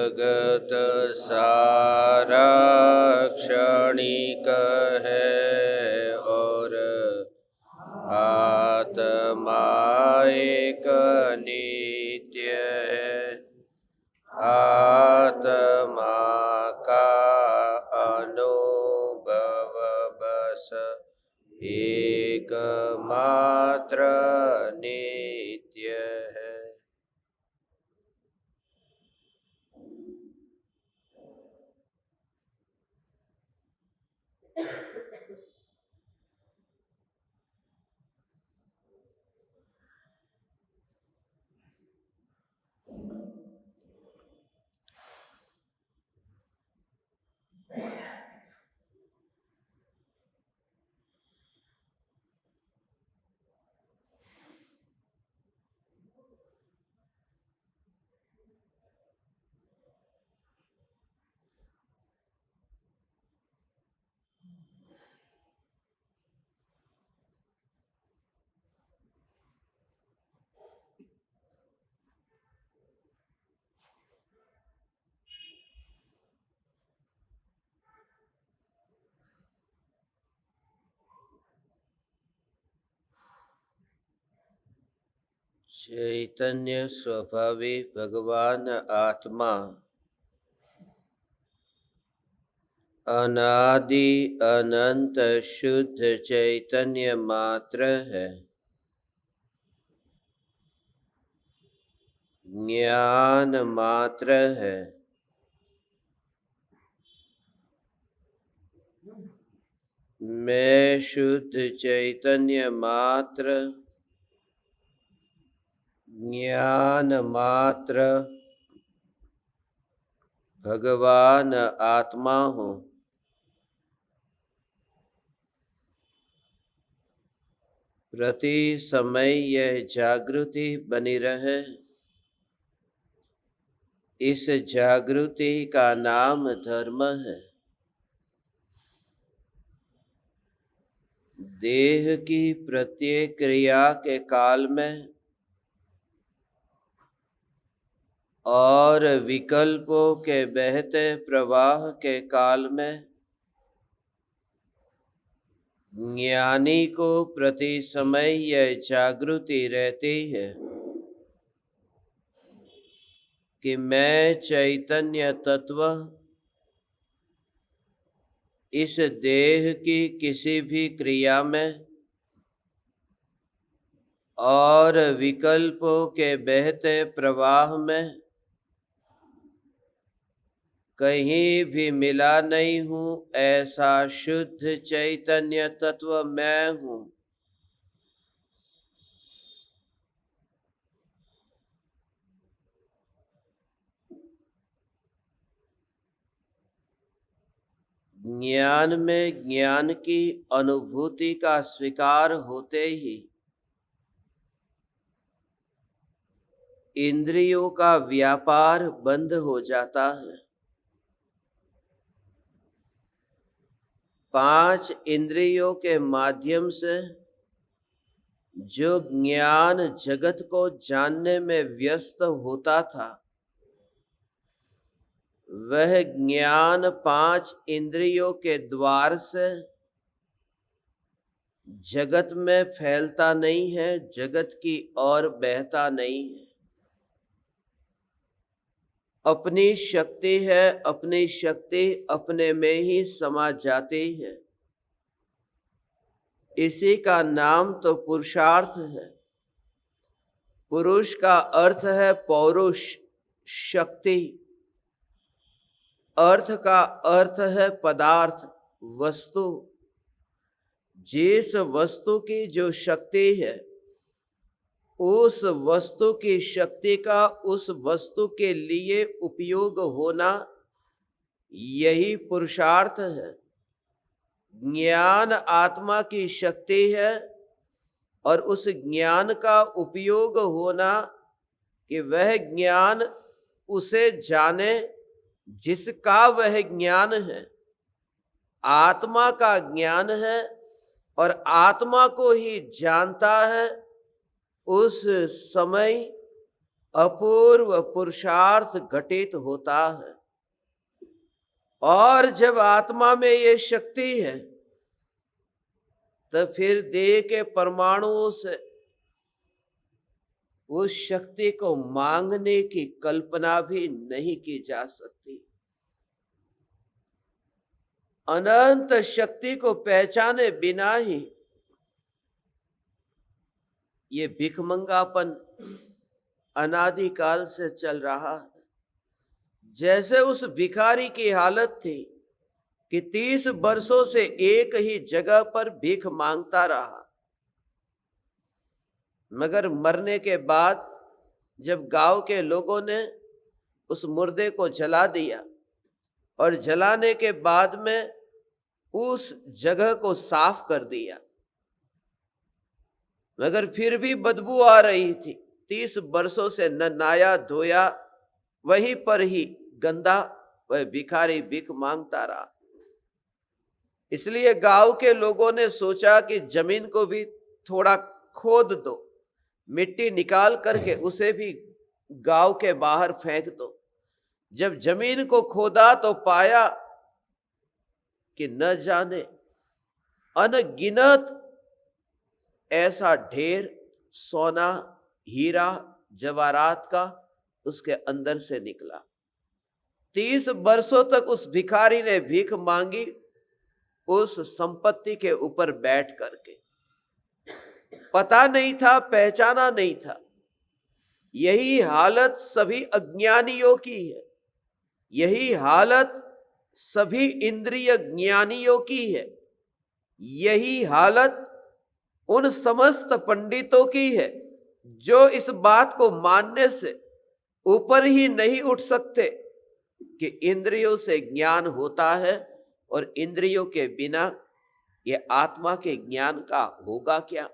जगत सारा क्षणिक है और आत्मा एक नित्य है। आत्मा का अनुभव बस एकमात्र नित्य है। चैतन्य स्वभावी भगवान आत्मा अनादि अनंत शुद्ध चैतन्य मात्र है। ज्ञान मात्र है। मैं शुद्ध चैतन्य मात्र, ज्ञान मात्र भगवान आत्मा हूँ। प्रति समय यह जागृति बनी रहे। इस जागृति का नाम धर्म है। देह की प्रत्येक क्रिया के काल में और विकल्पों के बहते प्रवाह के काल में ज्ञानी को प्रति समय यह जागृति रहती है कि मैं चैतन्य तत्व इस देह की किसी भी क्रिया में और विकल्पों के बहते प्रवाह में कहीं भी मिला नहीं हूँ। ऐसा शुद्ध चैतन्य तत्व मैं हूँ। ज्ञान में ज्ञान की अनुभूति का स्वीकार होते ही इंद्रियों का व्यापार बंद हो जाता है। 5 इंद्रियों के माध्यम से जो ज्ञान जगत को जानने में व्यस्त होता था, वह ज्ञान 5 इंद्रियों के द्वार से जगत में फैलता नहीं है, जगत की ओर बहता नहीं है। अपनी शक्ति है, अपनी शक्ति अपने में ही समा जाती है। इसी का नाम तो पुरुषार्थ है। पुरुष का अर्थ है पौरुष, शक्ति। अर्थ का अर्थ है पदार्थ, वस्तु। जिस वस्तु की जो शक्ति है, उस वस्तु की शक्ति का उस वस्तु के लिए उपयोग होना, यही पुरुषार्थ है। ज्ञान आत्मा की शक्ति है और उस ज्ञान का उपयोग होना कि वह ज्ञान उसे जाने जिसका वह ज्ञान है। आत्मा का ज्ञान है और आत्मा को ही जानता है। उस समय अपूर्व पुरुषार्थ घटित होता है। और जब आत्मा में ये शक्ति है तो फिर देह के परमाणुओं से उस शक्ति को मांगने की कल्पना भी नहीं की जा सकती। अनंत शक्ति को पहचाने बिना ही ये भिखमंगापन अनादिकाल से चल रहा है। जैसे उस भिखारी की हालत थी कि 30 वर्षों से एक ही जगह पर भीख मांगता रहा, मगर मरने के बाद जब गांव के लोगों ने उस मुर्दे को जला दिया और जलाने के बाद में उस जगह को साफ कर दिया, मगर फिर भी बदबू आ रही थी। 30 वर्षों से न नहाया धोया, वहीं पर ही गंदा वह भिखारी भीख मांगता रहा। इसलिए गांव के लोगों ने सोचा कि जमीन को भी थोड़ा खोद दो, मिट्टी निकाल करके उसे भी गांव के बाहर फेंक दो। जब जमीन को खोदा तो पाया कि न जाने अनगिनत ऐसा ढेर सोना, हीरा, जवाहरात का उसके अंदर से निकला। 30 वर्षों तक उस भिखारी ने भीख मांगी उस संपत्ति के ऊपर बैठ करके। पता नहीं था, पहचाना नहीं था। यही हालत सभी अज्ञानियों की है, यही हालत सभी इंद्रिय ज्ञानियों की है, यही हालत उन समस्त पंडितों की है जो इस बात को मानने से ऊपर ही नहीं उठ सकते कि इंद्रियों से ज्ञान होता है और इंद्रियों के बिना ये आत्मा के ज्ञान का होगा क्या।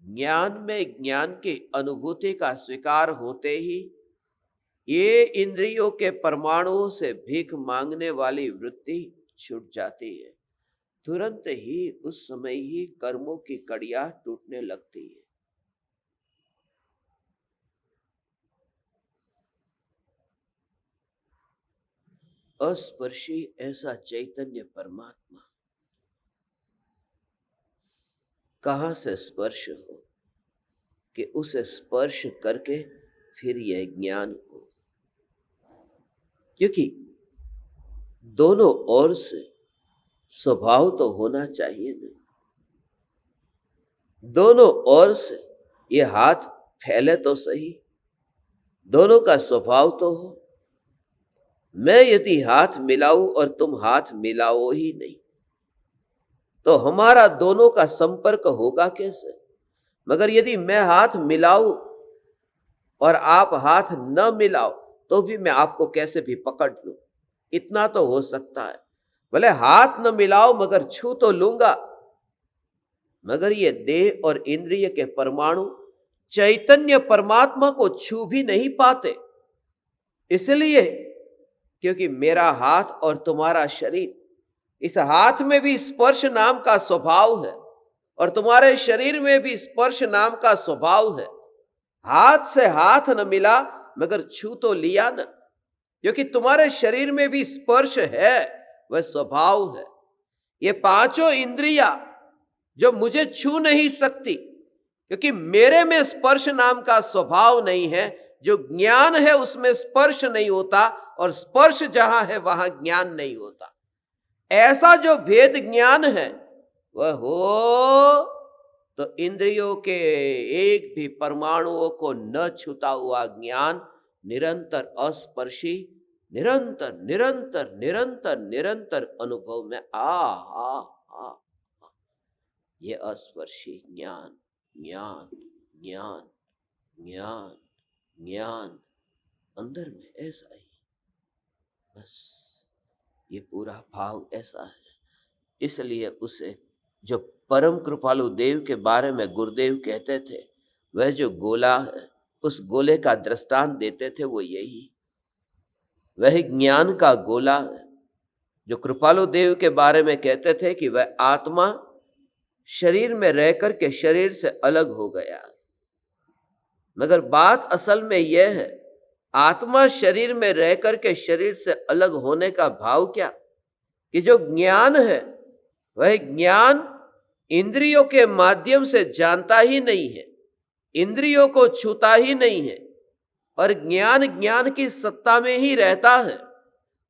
ज्ञान में ज्ञान की अनुभूति का स्वीकार होते ही ये इंद्रियों के परमाणुओं से भीख मांगने वाली वृत्ति छूट जाती है। तुरंत ही उस समय ही कर्मों की कड़ियां टूटने लगती है। अस्पर्शी ऐसा चैतन्य परमात्मा कहां से स्पर्श हो कि उसे स्पर्श करके फिर यह ज्ञान हो। क्योंकि दोनों ओर से स्वभाव तो होना चाहिए ना। दोनों ओर से ये हाथ फैले तो सही, दोनों का स्वभाव तो हो। मैं यदि हाथ मिलाऊं और तुम हाथ मिलाओ ही नहीं तो हमारा दोनों का संपर्क होगा कैसे। मगर यदि मैं हाथ मिलाऊं और आप हाथ न मिलाओ तो भी मैं आपको कैसे भी पकड़ लूं, इतना तो हो सकता है। भले हाथ न मिलाओ मगर छू तो लूंगा। मगर ये देह और इंद्रिय के परमाणु चैतन्य परमात्मा को छू भी नहीं पाते, इसलिए क्योंकि मेरा हाथ और तुम्हारा शरीर, इस हाथ में भी स्पर्श नाम का स्वभाव है और तुम्हारे शरीर में भी स्पर्श नाम का स्वभाव है। हाथ से हाथ न मिला मगर छू तो लिया न, क्योंकि तुम्हारे शरीर में भी स्पर्श है, वह स्वभाव है। ये पांचों इंद्रियां जो मुझे छू नहीं सकती क्योंकि मेरे में स्पर्श नाम का स्वभाव नहीं है, जो ज्ञान है उसमें स्पर्श नहीं होता और स्पर्श जहां है वहां ज्ञान नहीं होता। ऐसा जो भेद ज्ञान है वह हो तो इंद्रियों के एक भी परमाणुओं को न छूता हुआ ज्ञान निरंतर अस्पर्शी, निरंतर निरंतर निरंतर निरंतर अनुभव में आ ये अस्पर्शी ज्ञान ज्ञान ज्ञान ज्ञान ज्ञान अंदर में ऐसा ही, बस ये पूरा भाव ऐसा है। इसलिए उसे जो परम कृपालु देव के बारे में गुरुदेव कहते थे, वह जो गोला है उस गोले का दृष्टांत देते थे, वो यही वह ज्ञान का गोला है जो कृपालु देव के बारे में कहते थे कि वह आत्मा शरीर में रह कर के शरीर से अलग हो गया। मगर बात असल में यह है, आत्मा शरीर में रह करके शरीर से अलग होने का भाव क्या, कि जो ज्ञान है वह ज्ञान इंद्रियों के माध्यम से जानता ही नहीं है, इंद्रियों को छूता ही नहीं है, और ज्ञान ज्ञान की सत्ता में ही रहता है।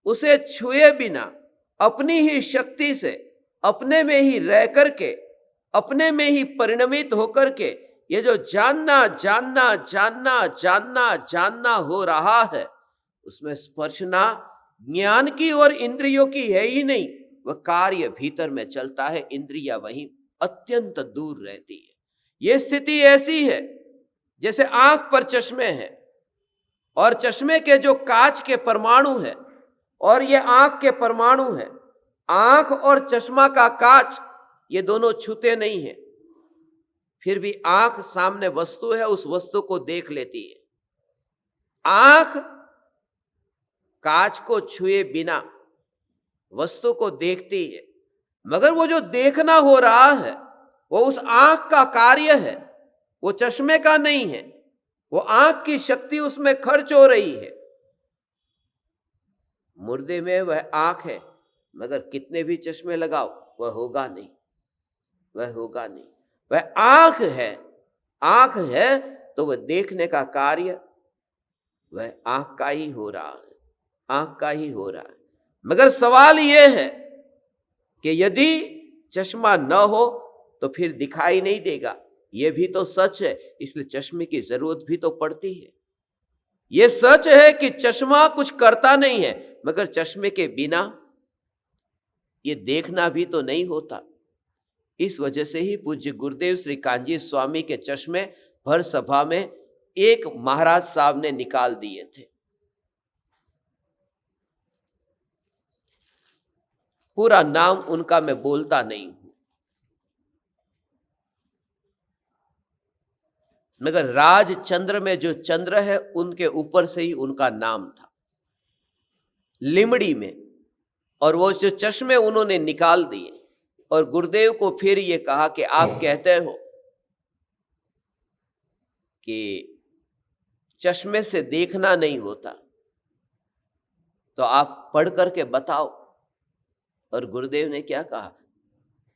उसे छुए बिना अपनी ही शक्ति से अपने में ही रह करके, अपने में ही परिणमित होकर के ये जो जानना जानना जानना जानना जानना हो रहा है, उसमें स्पर्शना ज्ञान की और इंद्रियों की है ही नहीं, वह कार्य भीतर में चलता है, इंद्रियां वहीं अत्यंत दूर रहती है। यह स्थिति ऐसी है जैसे आंख पर चश्मे हैं और चश्मे के जो कांच के परमाणु है और ये आंख के परमाणु है। आंख और चश्मा का कांच ये दोनों छूते नहीं है, फिर भी आंख सामने वस्तु है, उस वस्तु को देख लेती है। आंख कांच को छुए बिना वस्तु को देखती है, मगर वो जो देखना हो रहा है वो उस आंख का कार्य है, वो चश्मे का नहीं है। वो आंख की शक्ति उसमें खर्च हो रही है। मुर्दे में वह आंख है, मगर कितने भी चश्मे लगाओ वह होगा नहीं, वह होगा नहीं। वह आंख है, आंख है तो वह देखने का कार्य वह आंख का ही हो रहा है, आंख का ही हो रहा है। मगर सवाल यह है कि यदि चश्मा न हो तो फिर दिखाई नहीं देगा, यह भी तो सच है, इसलिए चश्मे की जरूरत भी तो पड़ती है। यह सच है कि चश्मा कुछ करता नहीं है, मगर चश्मे के बिना ये देखना भी तो नहीं होता। इस वजह से ही पूज्य गुरुदेव श्री कांजी स्वामी के चश्मे भर सभा में एक महाराज साहब ने निकाल दिए थे। पूरा नाम उनका मैं बोलता नहीं हूं, मगर राजचंद्र में जो चंद्र है उनके ऊपर से ही उनका नाम था, लिमड़ी में। और वो जो चश्मे उन्होंने निकाल दिए और गुरुदेव को फिर ये कहा कि आप कहते हो कि चश्मे से देखना नहीं होता, तो आप पढ़ करके बताओ। और गुरुदेव ने क्या कहा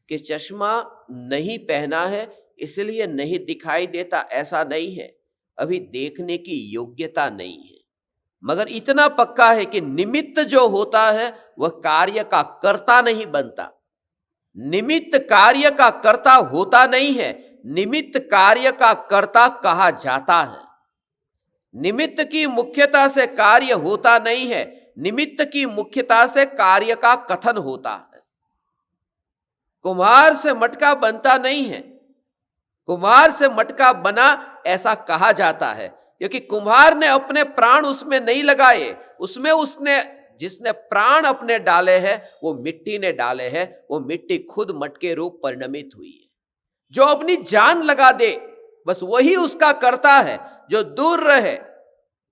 कि चश्मा नहीं पहना है इसलिए नहीं दिखाई देता, ऐसा नहीं है, अभी देखने की योग्यता नहीं है। मगर इतना पक्का है कि निमित्त जो होता है वह कार्य का कर्ता नहीं बनता। निमित्त कार्य का कर्ता होता नहीं है, निमित्त कार्य का कर्ता कहा जाता है। निमित्त की मुख्यता से कार्य होता नहीं है, निमित्त की मुख्यता से कार्य का कथन होता है। कुम्हार से मटका बनता नहीं है, कुम्हार से मटका बना ऐसा कहा जाता है, क्योंकि कुम्हार ने अपने प्राण उसमें नहीं लगाए, उसमें उसने जिसने प्राण अपने डाले हैं वो मिट्टी ने डाले हैं, वो मिट्टी खुद मटके रूप परिणमित हुई है। जो अपनी जान लगा दे बस वही उसका कर्ता है, जो दूर रहे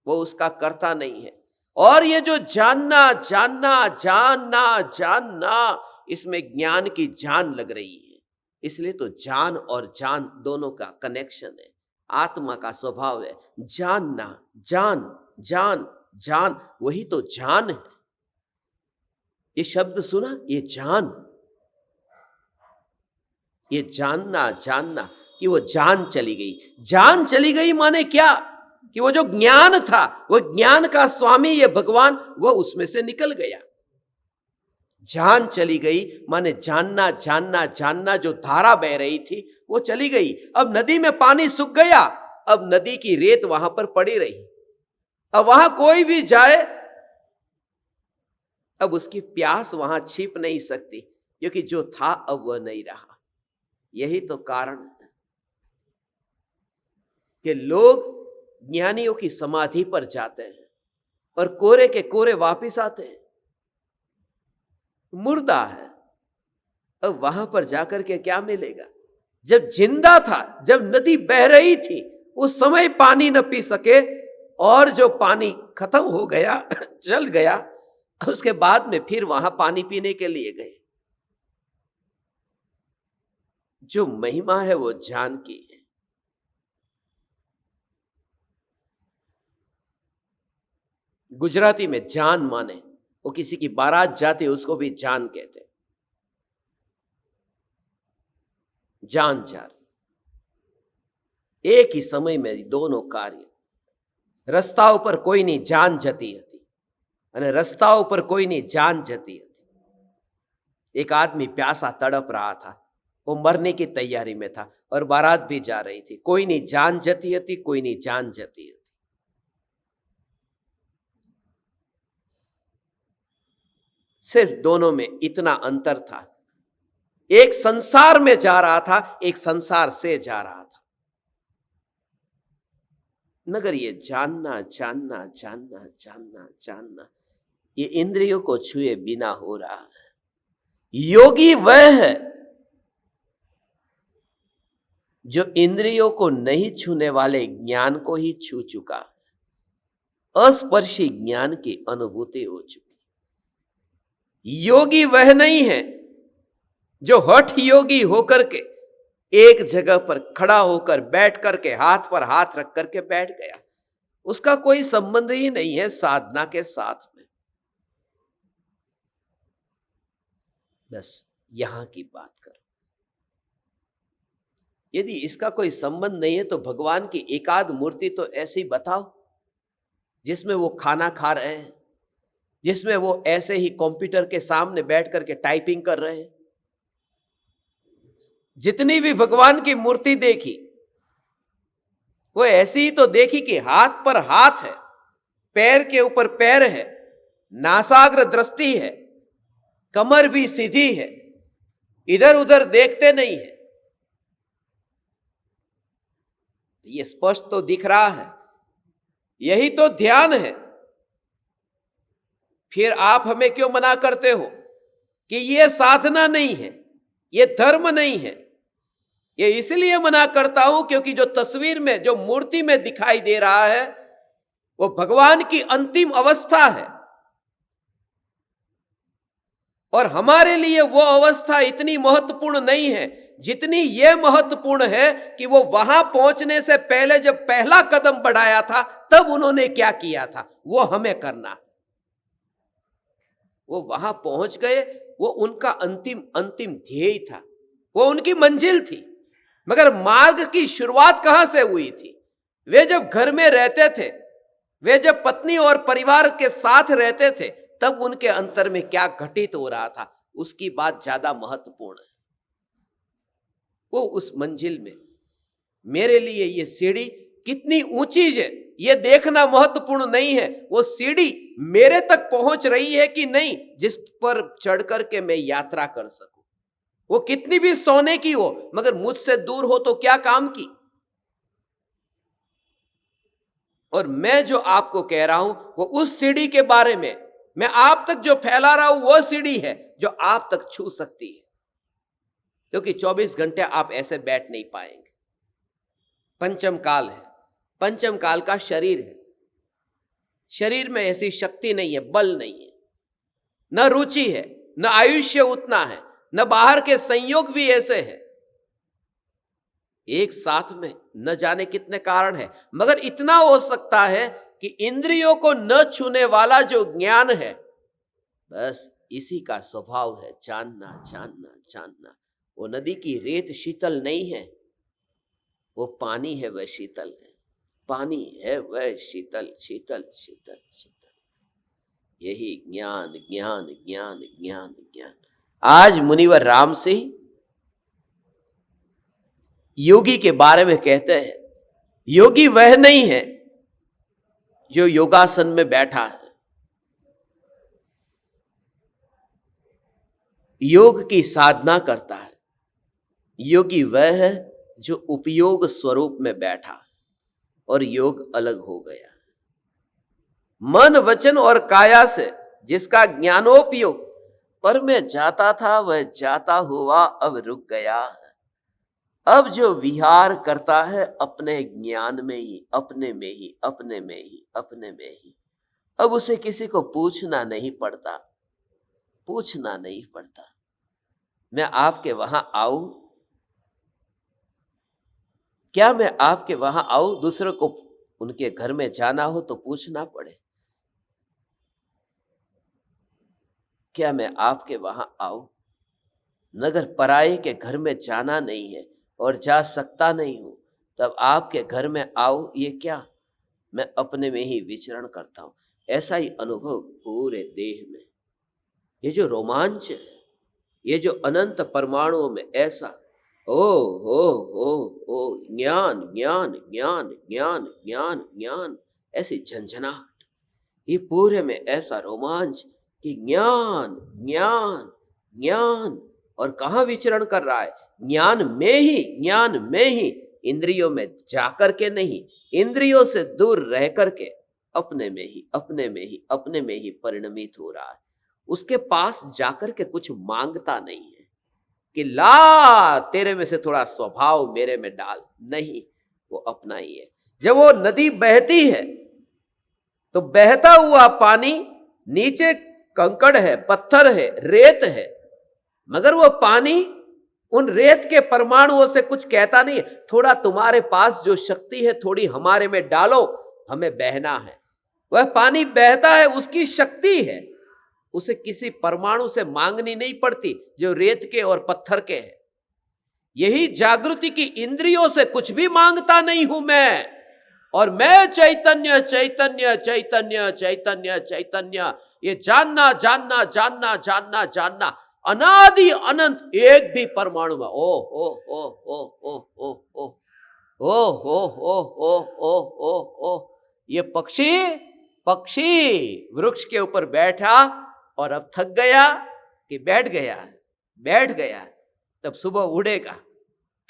वो उसका कर्ता नहीं है। और ये जो जानना जानना जानना जानना, इसमें ज्ञान की जान लग रही है, इसलिए तो जान और जान दोनों का कनेक्शन है। आत्मा का स्वभाव है जानना, जान जान जान, वही तो जान है। ये शब्द सुना, ये जान, ये जानना जानना कि वो जान चली गई। जान चली गई माने क्या, कि वो जो ज्ञान था, वो ज्ञान का स्वामी ये भगवान, वो उसमें से निकल गया। जान चली गई माने जानना जानना जानना, जो धारा बह रही थी वो चली गई। अब नदी में पानी सूख गया, अब नदी की रेत वहां पर पड़ी रही। अब वहां कोई भी जाए अब उसकी प्यास वहां छिप नहीं सकती, क्योंकि जो था अब वह नहीं रहा। यही तो कारण है कि लोग ज्ञानियों की समाधि पर जाते हैं और कोरे के कोरे वापिस आते हैं। मुर्दा है, अब वहां पर जाकर के क्या मिलेगा। जब जिंदा था, जब नदी बह रही थी, उस समय पानी न पी सके, और जो पानी खत्म हो गया जल गया, उसके बाद में फिर वहां पानी पीने के लिए गए। जो महिमा है वो जान की है। गुजराती में जान माने, वो किसी की बारात जाती उसको भी जान कहते हैं। जान जा रही, एक ही समय में दोनों कार्य। રસ્તા ઉપર કોઈની જાન જતી હતી અને રસ્તા ઉપર કોઈની જાન જતી હતી। एक आदमी प्यासा तड़प रहा था, वो मरने की तैयारी में था और बारात भी जा रही थी। कोईनी जान जती હતી, कोईनी जान जती હતી। सिर्फ दोनों में इतना अंतर था, एक संसार में जा रहा था, एक संसार से जा रहा था। मगर ये जानना जानना जानना जानना जानना ये इंद्रियों को छुए बिना हो रहा है। योगी वह है जो इंद्रियों को नहीं छूने वाले ज्ञान को ही छू चुका है, अस्पर्शी ज्ञान की अनुभूति हो चुकी। योगी वह नहीं है जो हठ योगी होकर के एक जगह पर खड़ा होकर बैठ करके हाथ पर हाथ रख करके बैठ गया, उसका कोई संबंध ही नहीं है साधना के साथ में। बस यहां की बात करो। यदि इसका कोई संबंध नहीं है तो भगवान की एकाध मूर्ति तो ऐसी बताओ जिसमें वो खाना खा रहे हैं, जिसमें वो ऐसे ही कंप्यूटर के सामने बैठ करके टाइपिंग कर रहे हैं। जितनी भी भगवान की मूर्ति देखी वो ऐसी ही तो देखी कि हाथ पर हाथ है, पैर के ऊपर पैर है, नासाग्र दृष्टि है, कमर भी सीधी है, इधर उधर देखते नहीं है। ये स्पष्ट तो दिख रहा है, यही तो ध्यान है। फिर आप हमें क्यों मना करते हो कि ये साधना नहीं है, ये धर्म नहीं है? ये इसलिए मना करता हूं क्योंकि जो तस्वीर में, जो मूर्ति में दिखाई दे रहा है वो भगवान की अंतिम अवस्था है और हमारे लिए वो अवस्था इतनी महत्वपूर्ण नहीं है जितनी ये महत्वपूर्ण है कि वो वहां पहुंचने से पहले जब पहला कदम बढ़ाया था तब उन्होंने क्या किया था, वो हमें करना है। वो वहां पहुंच गए, वो उनका अंतिम ध्येय था, वो उनकी मंजिल थी। मगर मार्ग की शुरुआत कहां से हुई थी? वे जब घर में रहते थे, वे जब पत्नी और परिवार के साथ रहते थे, तब उनके अंतर में क्या घटित हो रहा था उसकी बात ज्यादा महत्वपूर्ण है। वो उस मंजिल में, मेरे लिए ये सीढ़ी कितनी ऊंची है ये देखना महत्वपूर्ण नहीं है, वो सीढ़ी मेरे तक पहुंच रही है कि नहीं जिस पर चढ़ करके मैं यात्रा कर सकूं। वो कितनी भी सोने की हो मगर मुझसे दूर हो तो क्या काम की। और मैं जो आपको कह रहा हूं वो उस सीढ़ी के बारे में, मैं आप तक जो फैला रहा हूं वो सीढ़ी है जो आप तक छू सकती है, क्योंकि 24 घंटे आप ऐसे बैठ नहीं पाएंगे। पंचम काल है, पंचम काल का शरीर है, शरीर में ऐसी शक्ति नहीं है, बल नहीं है, न रुचि है, न आयुष्य उतना है, न बाहर के संयोग भी ऐसे हैं। एक साथ में न जाने कितने कारण है, मगर इतना हो सकता है कि इंद्रियों को न छूने वाला जो ज्ञान है, बस इसी का स्वभाव है जानना जानना जानना। वो नदी की रेत शीतल नहीं है, वो पानी है वह शीतल है, पानी है वह शीतल शीतल शीतल शीतल। यही ज्ञान ज्ञान ज्ञान ज्ञान ज्ञान। आज मुनिवर राम सिंह योगी के बारे में कहते हैं, योगी वह नहीं है जो योगासन में बैठा है, योग की साधना करता है। योगी वह है जो उपयोग स्वरूप में बैठा है और योग अलग हो गया। मन वचन और काया से जिसका ज्ञानोपयोग पर में जाता था वह जाता हुआ अब रुक गया है। अब जो विहार करता है अपने ज्ञान में ही, अपने में ही, अपने में ही, अपने में ही, अब उसे किसी को पूछना नहीं पड़ता, पूछना नहीं पड़ता। मैं आपके वहां आऊं, क्या मैं आपके वहां आऊं? दूसरों को उनके घर में जाना हो तो पूछना पड़े, क्या मैं आपके वहां आऊं? नगर पराये के घर में जाना नहीं है और जा सकता नहीं हूं, तब आपके घर में आओ ये क्या? मैं अपने में ही विचरण करता हूं। ऐसा ही अनुभव पूरे देह में। ये जो रोमांच है, ये जो अनंत परमाणुओं में ऐसा ओ ओ ज्ञान ज्ञान ज्ञान ज्ञान ज्ञान ज्ञान, ऐसी झंझनाहट, ये पूरे में ऐसा रोमांच कि ज्ञान ज्ञान ज्ञान। और कहाँ विचरण कर रहा है? ज्ञान में ही, ज्ञान में ही, इंद्रियों में जाकर के नहीं, इंद्रियों से दूर रह करके अपने में ही अपने में ही अपने में ही परिणमित हो रहा है। उसके पास जाकर के कुछ मांगता नहीं है कि ला तेरे में से थोड़ा स्वभाव मेरे में डाल, नहीं, वो अपना ही है। जब वो नदी बहती है तो बहता हुआ पानी, नीचे कंकड़ है, पत्थर है, रेत है, मगर वो पानी उन रेत के परमाणुओं से कुछ कहता नहीं है, थोड़ा तुम्हारे पास जो शक्ति है थोड़ी हमारे में डालो, हमें बहना है। वह पानी बहता है, उसकी शक्ति है, उसे किसी परमाणु से मांगनी नहीं पड़ती जो रेत के और पत्थर के है। यही जागृति की इंद्रियों से कुछ भी मांगता नहीं हूं मैं, और मैं चैतन्य चैतन्य चैतन्य चैतन्य चैतन्य, ये जानना जानना जानना जानना जानना, अनादि अनंत एक भी परमाणु में ओ ओ ओ ओ ओ ओ ओ ओ ओ ओ ओ ओ ओ ओ। ये पक्षी पक्षी वृक्ष के ऊपर बैठा और अब थक गया कि बैठ गया, बैठ गया, तब सुबह उड़ेगा,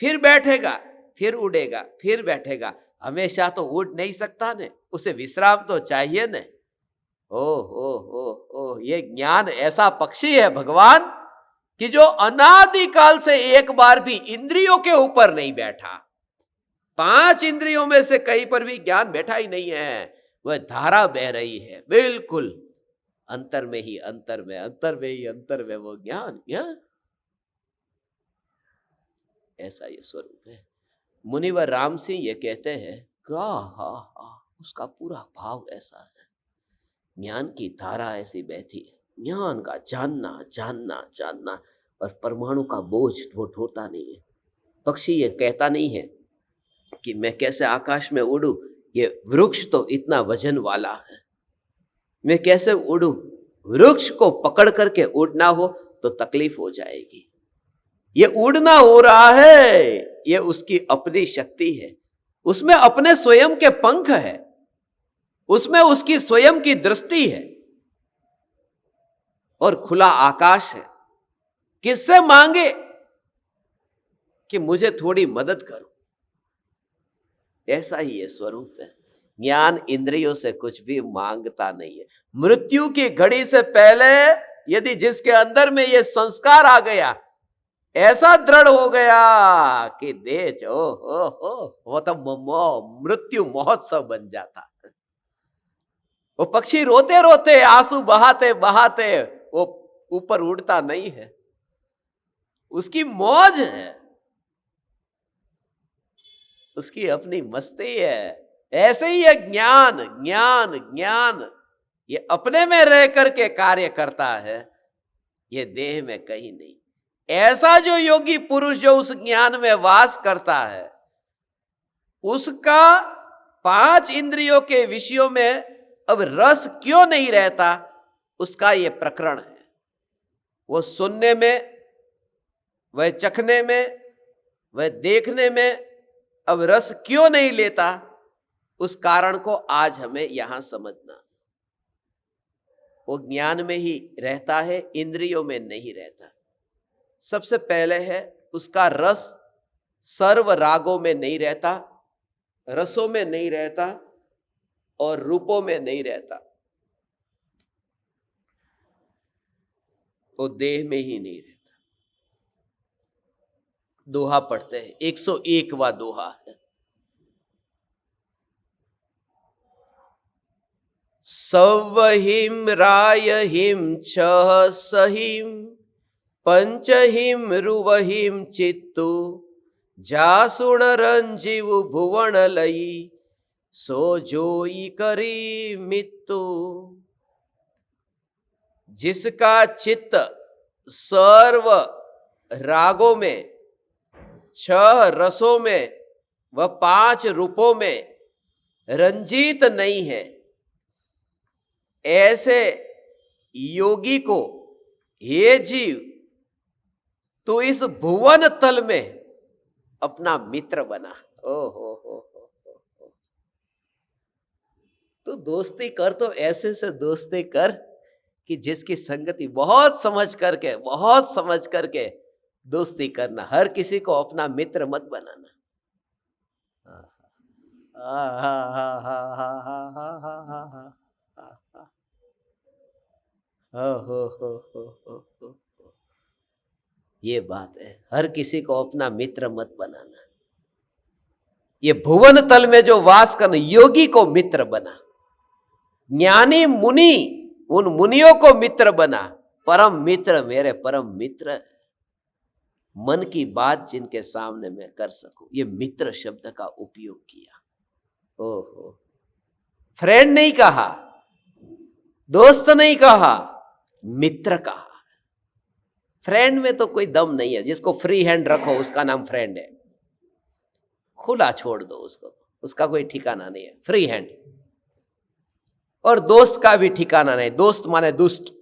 फिर बैठेगा, फिर उड़ेगा, फिर बैठेगा, हमेशा तो उड़ नहीं सकता ने, उसे विश्राम तो चाहिए ने। ओ ये ज्ञान ऐसा पक्षी है भगवान कि जो अनादिकाल से एक बार भी इंद्रियों के ऊपर नहीं बैठा। 5 इंद्रियों में से कहीं पर भी ज्ञान बैठा ही नहीं है, वह धारा बह रही है बिल्कुल अंतर में ही, अंतर में, अंतर में ही अंतर में वो ज्ञान ज्ञान, ऐसा ये स्वरूप है। मुनिवर राम सिंह ये कहते हैं का हा, उसका पूरा भाव ऐसा है। ज्ञान की धारा ऐसी बहती है, ज्ञान का जानना जानना जानना, और परमाणु का बोझ वो ढोता नहीं है। पक्षी ये कहता नहीं है कि मैं कैसे आकाश में उड़ूं, ये वृक्ष तो इतना वजन वाला है, मैं कैसे उड़ूं? वृक्ष को पकड़ करके उड़ना हो तो तकलीफ हो जाएगी। ये उड़ना हो रहा है, ये उसकी अपनी शक्ति है, उसमें अपने स्वयं के पंख है, उसमें उसकी स्वयं की दृष्टि है और खुला आकाश है। किससे मांगे कि मुझे थोड़ी मदद करो? ऐसा ही ये स्वरूप है। ज्ञान इंद्रियों से कुछ भी मांगता नहीं है। मृत्यु की घड़ी से पहले यदि जिसके अंदर में ये संस्कार आ गया, ऐसा दृढ़ हो गया कि देह वो तो मृत्यु महोत्सव बन जाता। वो पक्षी रोते रोते, आंसू बहाते बहाते वो ऊपर उड़ता नहीं है, उसकी मौज है, उसकी अपनी मस्ती है। ऐसे ही है ज्ञान ज्ञान ज्ञान, ये अपने में रह करके कार्य करता है, ये देह में कहीं नहीं। ऐसा जो योगी पुरुष जो उस ज्ञान में वास करता है, उसका 5 इंद्रियों के विषयों में अब रस क्यों नहीं रहता, उसका ये प्रकरण है। वो सुनने में, वह चखने में, वह देखने में अब रस क्यों नहीं लेता, उस कारण को आज हमें यहां समझना। वो ज्ञान में ही रहता है, इंद्रियों में नहीं रहता। सबसे पहले है उसका रस सर्व रागों में नहीं रहता, रसों में नहीं रहता और रूपों में नहीं रहता, वो देह में ही नहीं रहता। दोहा पढ़ते हैं, 101वां दोहा है। सव्वहिम रायहिम छह सहिम पंचहिम रुवहिम चित्तु जासुण रंजीव भुवन लई सो जोई करी मित्तु। जिसका चित्त सर्व रागों में, 6 रसों में व 5 रूपों में रंजीत नहीं है, ऐसे योगी को हे जीव तू इस भुवन तल में अपना मित्र बना। ओ हो। तो दोस्ती कर तो ऐसे से दोस्ती कर कि जिसकी संगति बहुत समझ करके दोस्ती करना। हर किसी को अपना मित्र मत बनाना। हो। ये बात है, हर किसी को अपना मित्र मत बनाना। ये भुवन तल में जो वास करना, योगी को मित्र बना, ज्ञानी मुनि उन मुनियों को मित्र बना। परम मित्र मेरे परम मित्र है, मन की बात जिनके सामने मैं कर सकूं। ये मित्र शब्द का उपयोग किया। ओहो, फ्रेंड नहीं कहा, दोस्त नहीं कहा, मित्र कहा। फ्रेंड में तो कोई दम नहीं है। जिसको फ्री हैंड रखो उसका नाम फ्रेंड है। खुला छोड़ दो उसको, उसका कोई ठिकाना नहीं है, फ्री हैंड। और दोस्त का भी ठिकाना नहीं। दोस्त माने दुष्ट,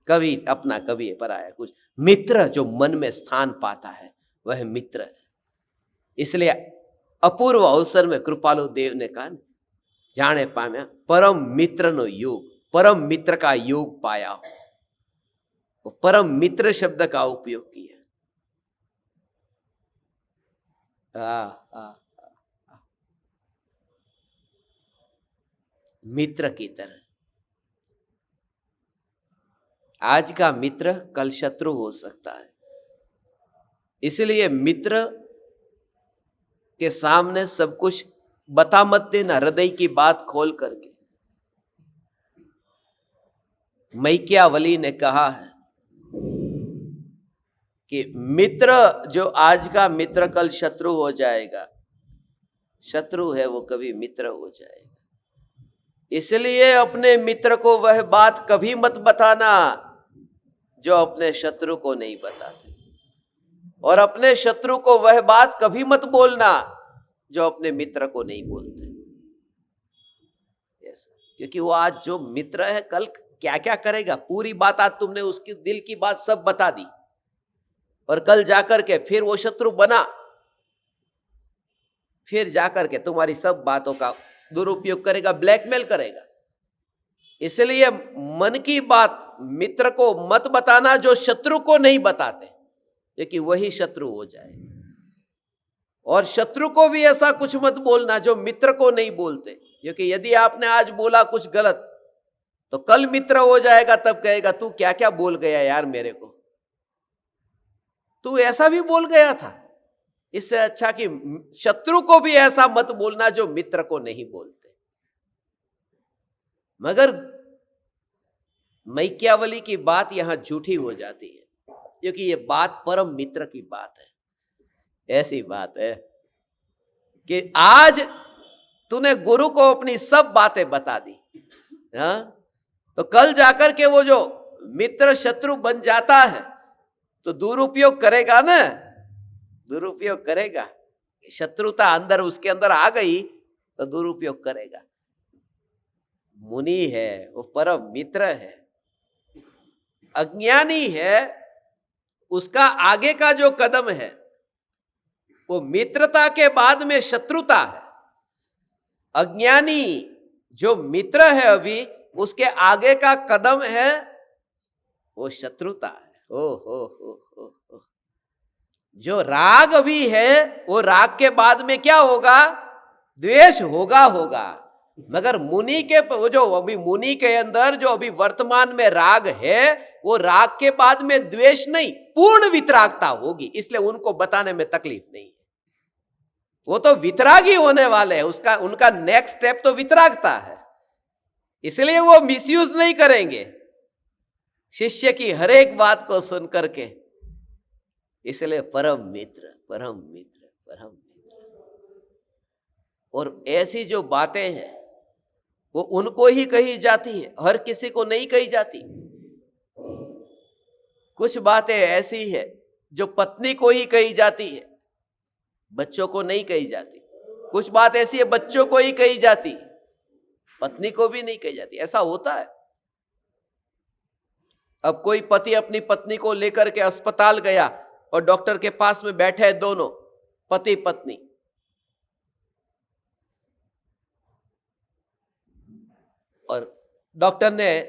कभी अपना कभी पराया कुछ। मित्र जो मन में स्थान पाता है वह मित्र है। इसलिए अपूर्व अवसर में कृपालु देव ने कहा, जाने पाम्या परम मित्र नो योग, परम मित्र का योग पाया हो। वो परम मित्र शब्द का उपयोग किया। मित्र की तरह। आज का मित्र कल शत्रु हो सकता है। इसलिए मित्र के सामने सब कुछ बता मत देना, हृदय की बात खोल करके। मैकियावली ने कहा है कि मित्र जो आज का मित्र कल शत्रु हो जाएगा, शत्रु है वो कभी मित्र हो जाएगा। इसलिए अपने मित्र को वह बात कभी मत बताना जो अपने शत्रु को नहीं बताते, और अपने शत्रु को वह बात कभी मत बोलना जो अपने मित्र को नहीं बोलते। ऐसा, क्योंकि वो आज जो मित्र है कल क्या क्या करेगा, पूरी बात आज तुमने उसकी दिल की बात सब बता दी, और कल जाकर के फिर वो शत्रु बना, फिर जाकर के तुम्हारी सब बातों का दुरुपयोग करेगा, ब्लैकमेल करेगा। इसलिए मन की बात मित्र को मत बताना जो शत्रु को नहीं बताते, क्योंकि वही शत्रु हो जाएगा। और शत्रु को भी ऐसा कुछ मत बोलना जो मित्र को नहीं बोलते, क्योंकि यदि आपने आज बोला कुछ गलत तो कल मित्र हो जाएगा, तब कहेगा तू क्या क्या बोल गया यार मेरे को, तू ऐसा भी बोल गया था। इससे अच्छा कि शत्रु को भी ऐसा मत बोलना जो मित्र को नहीं बोलते। मगर मैकियावली की बात यहां झूठी हो जाती है, क्योंकि ये बात परम मित्र की बात है। ऐसी बात है कि आज तूने गुरु को अपनी सब बातें बता दी, तो कल जाकर के वो जो मित्र शत्रु बन जाता है तो दुरुपयोग करेगा ना, दुरुपयोग करेगा। शत्रुता अंदर उसके अंदर आ गई तो दुरुपयोग करेगा। मुनि है वो परम मित्र है, अज्ञानी है उसका आगे का जो कदम है वो मित्रता के बाद में शत्रुता है। अज्ञानी जो मित्र है अभी उसके आगे का कदम है वो शत्रुता है। हो। जो राग अभी है वो राग के बाद में क्या होगा, द्वेष होगा। मगर मुनि के वो जो अभी मुनि के अंदर जो अभी वर्तमान में राग है वो राग के बाद में द्वेष नहीं, पूर्ण वितरागता होगी। इसलिए उनको बताने में तकलीफ नहीं है। वो तो वितरागी होने वाले हैं, उसका उनका नेक्स्ट स्टेप तो वितरागता है, इसलिए वो मिसयूज नहीं करेंगे शिष्य की हर एक बात को सुन करके। इसलिए परम मित्र। और ऐसी जो बातें हैं वो उनको ही कही जाती है, हर किसी को नहीं कही जाती। कुछ बातें ऐसी है जो पत्नी को ही कही जाती है, बच्चों को नहीं कही जाती। कुछ बात ऐसी है बच्चों को ही कही जाती है, पत्नी को भी नहीं कही जाती। ऐसा होता है। अब कोई पति अपनी पत्नी को लेकर के अस्पताल गया और डॉक्टर के पास में बैठे हैं दोनों पति पत्नी, और डॉक्टर ने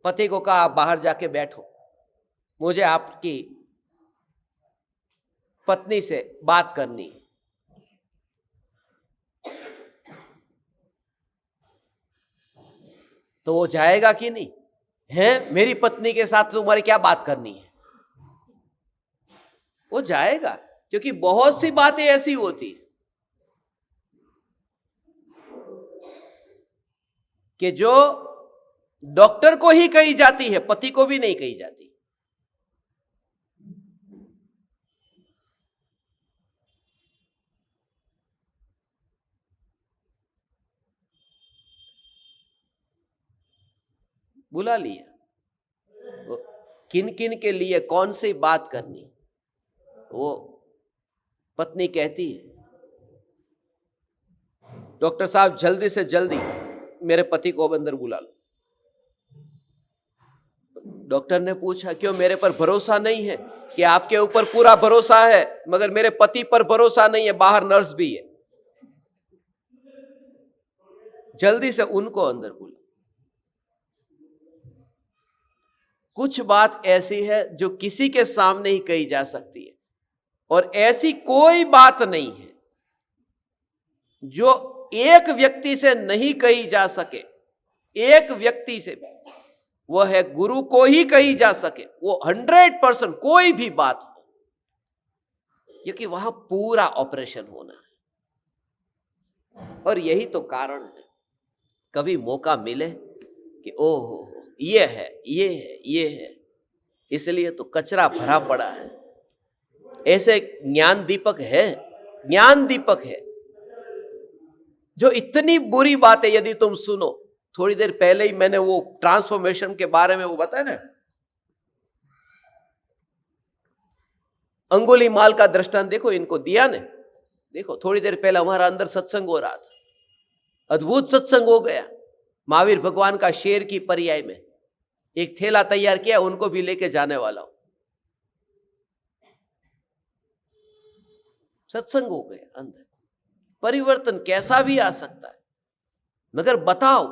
पति को कहा आप बाहर जाके बैठो, मुझे आपकी पत्नी से बात करनी है। तो वो जाएगा कि नहीं? है, मेरी पत्नी के साथ तुम्हारी क्या बात करनी है? वो जाएगा, क्योंकि बहुत सी बातें ऐसी होती कि जो डॉक्टर को ही कही जाती है, पति को भी नहीं कही जाती। बुला लिया, किन किन के लिए कौन सी बात करनी, वो पत्नी कहती है डॉक्टर साहब जल्दी से जल्दी मेरे पति को अब अंदर बुला लो। डॉक्टर ने पूछा क्यों, मेरे पर भरोसा नहीं है? कि आपके ऊपर पूरा भरोसा है मगर मेरे पति पर भरोसा नहीं है, बाहर नर्स भी है, जल्दी से उनको अंदर बुला। कुछ बात ऐसी है जो किसी के सामने ही कही जा सकती है, और ऐसी कोई बात नहीं है जो एक व्यक्ति से नहीं कही जा सके। एक व्यक्ति से, वो है गुरु को ही कही जा सके, वो 100% कोई भी बात हो, क्योंकि वहां पूरा ऑपरेशन होना है। और यही तो कारण है, कभी मौका मिले कि ओहो ये है, ये है, ये है, इसलिए तो कचरा भरा पड़ा है। ऐसे ज्ञान दीपक है, ज्ञान दीपक है, जो इतनी बुरी बातें यदि तुम सुनो। थोड़ी देर पहले ही मैंने वो ट्रांसफॉर्मेशन के बारे में वो बताया ना, अंगुलीमाल का दृष्टांत देखो, इनको दिया ने। देखो थोड़ी देर पहले हमारा अंदर सत्संग हो रहा था, अद्भुत सत्संग हो गया। महावीर भगवान का शेर की पर्याय में एक थैला तैयार किया, उनको भी लेके जाने वाला हूं। सत्संग हो गया, अंदर परिवर्तन कैसा भी आ सकता है। मगर बताओ,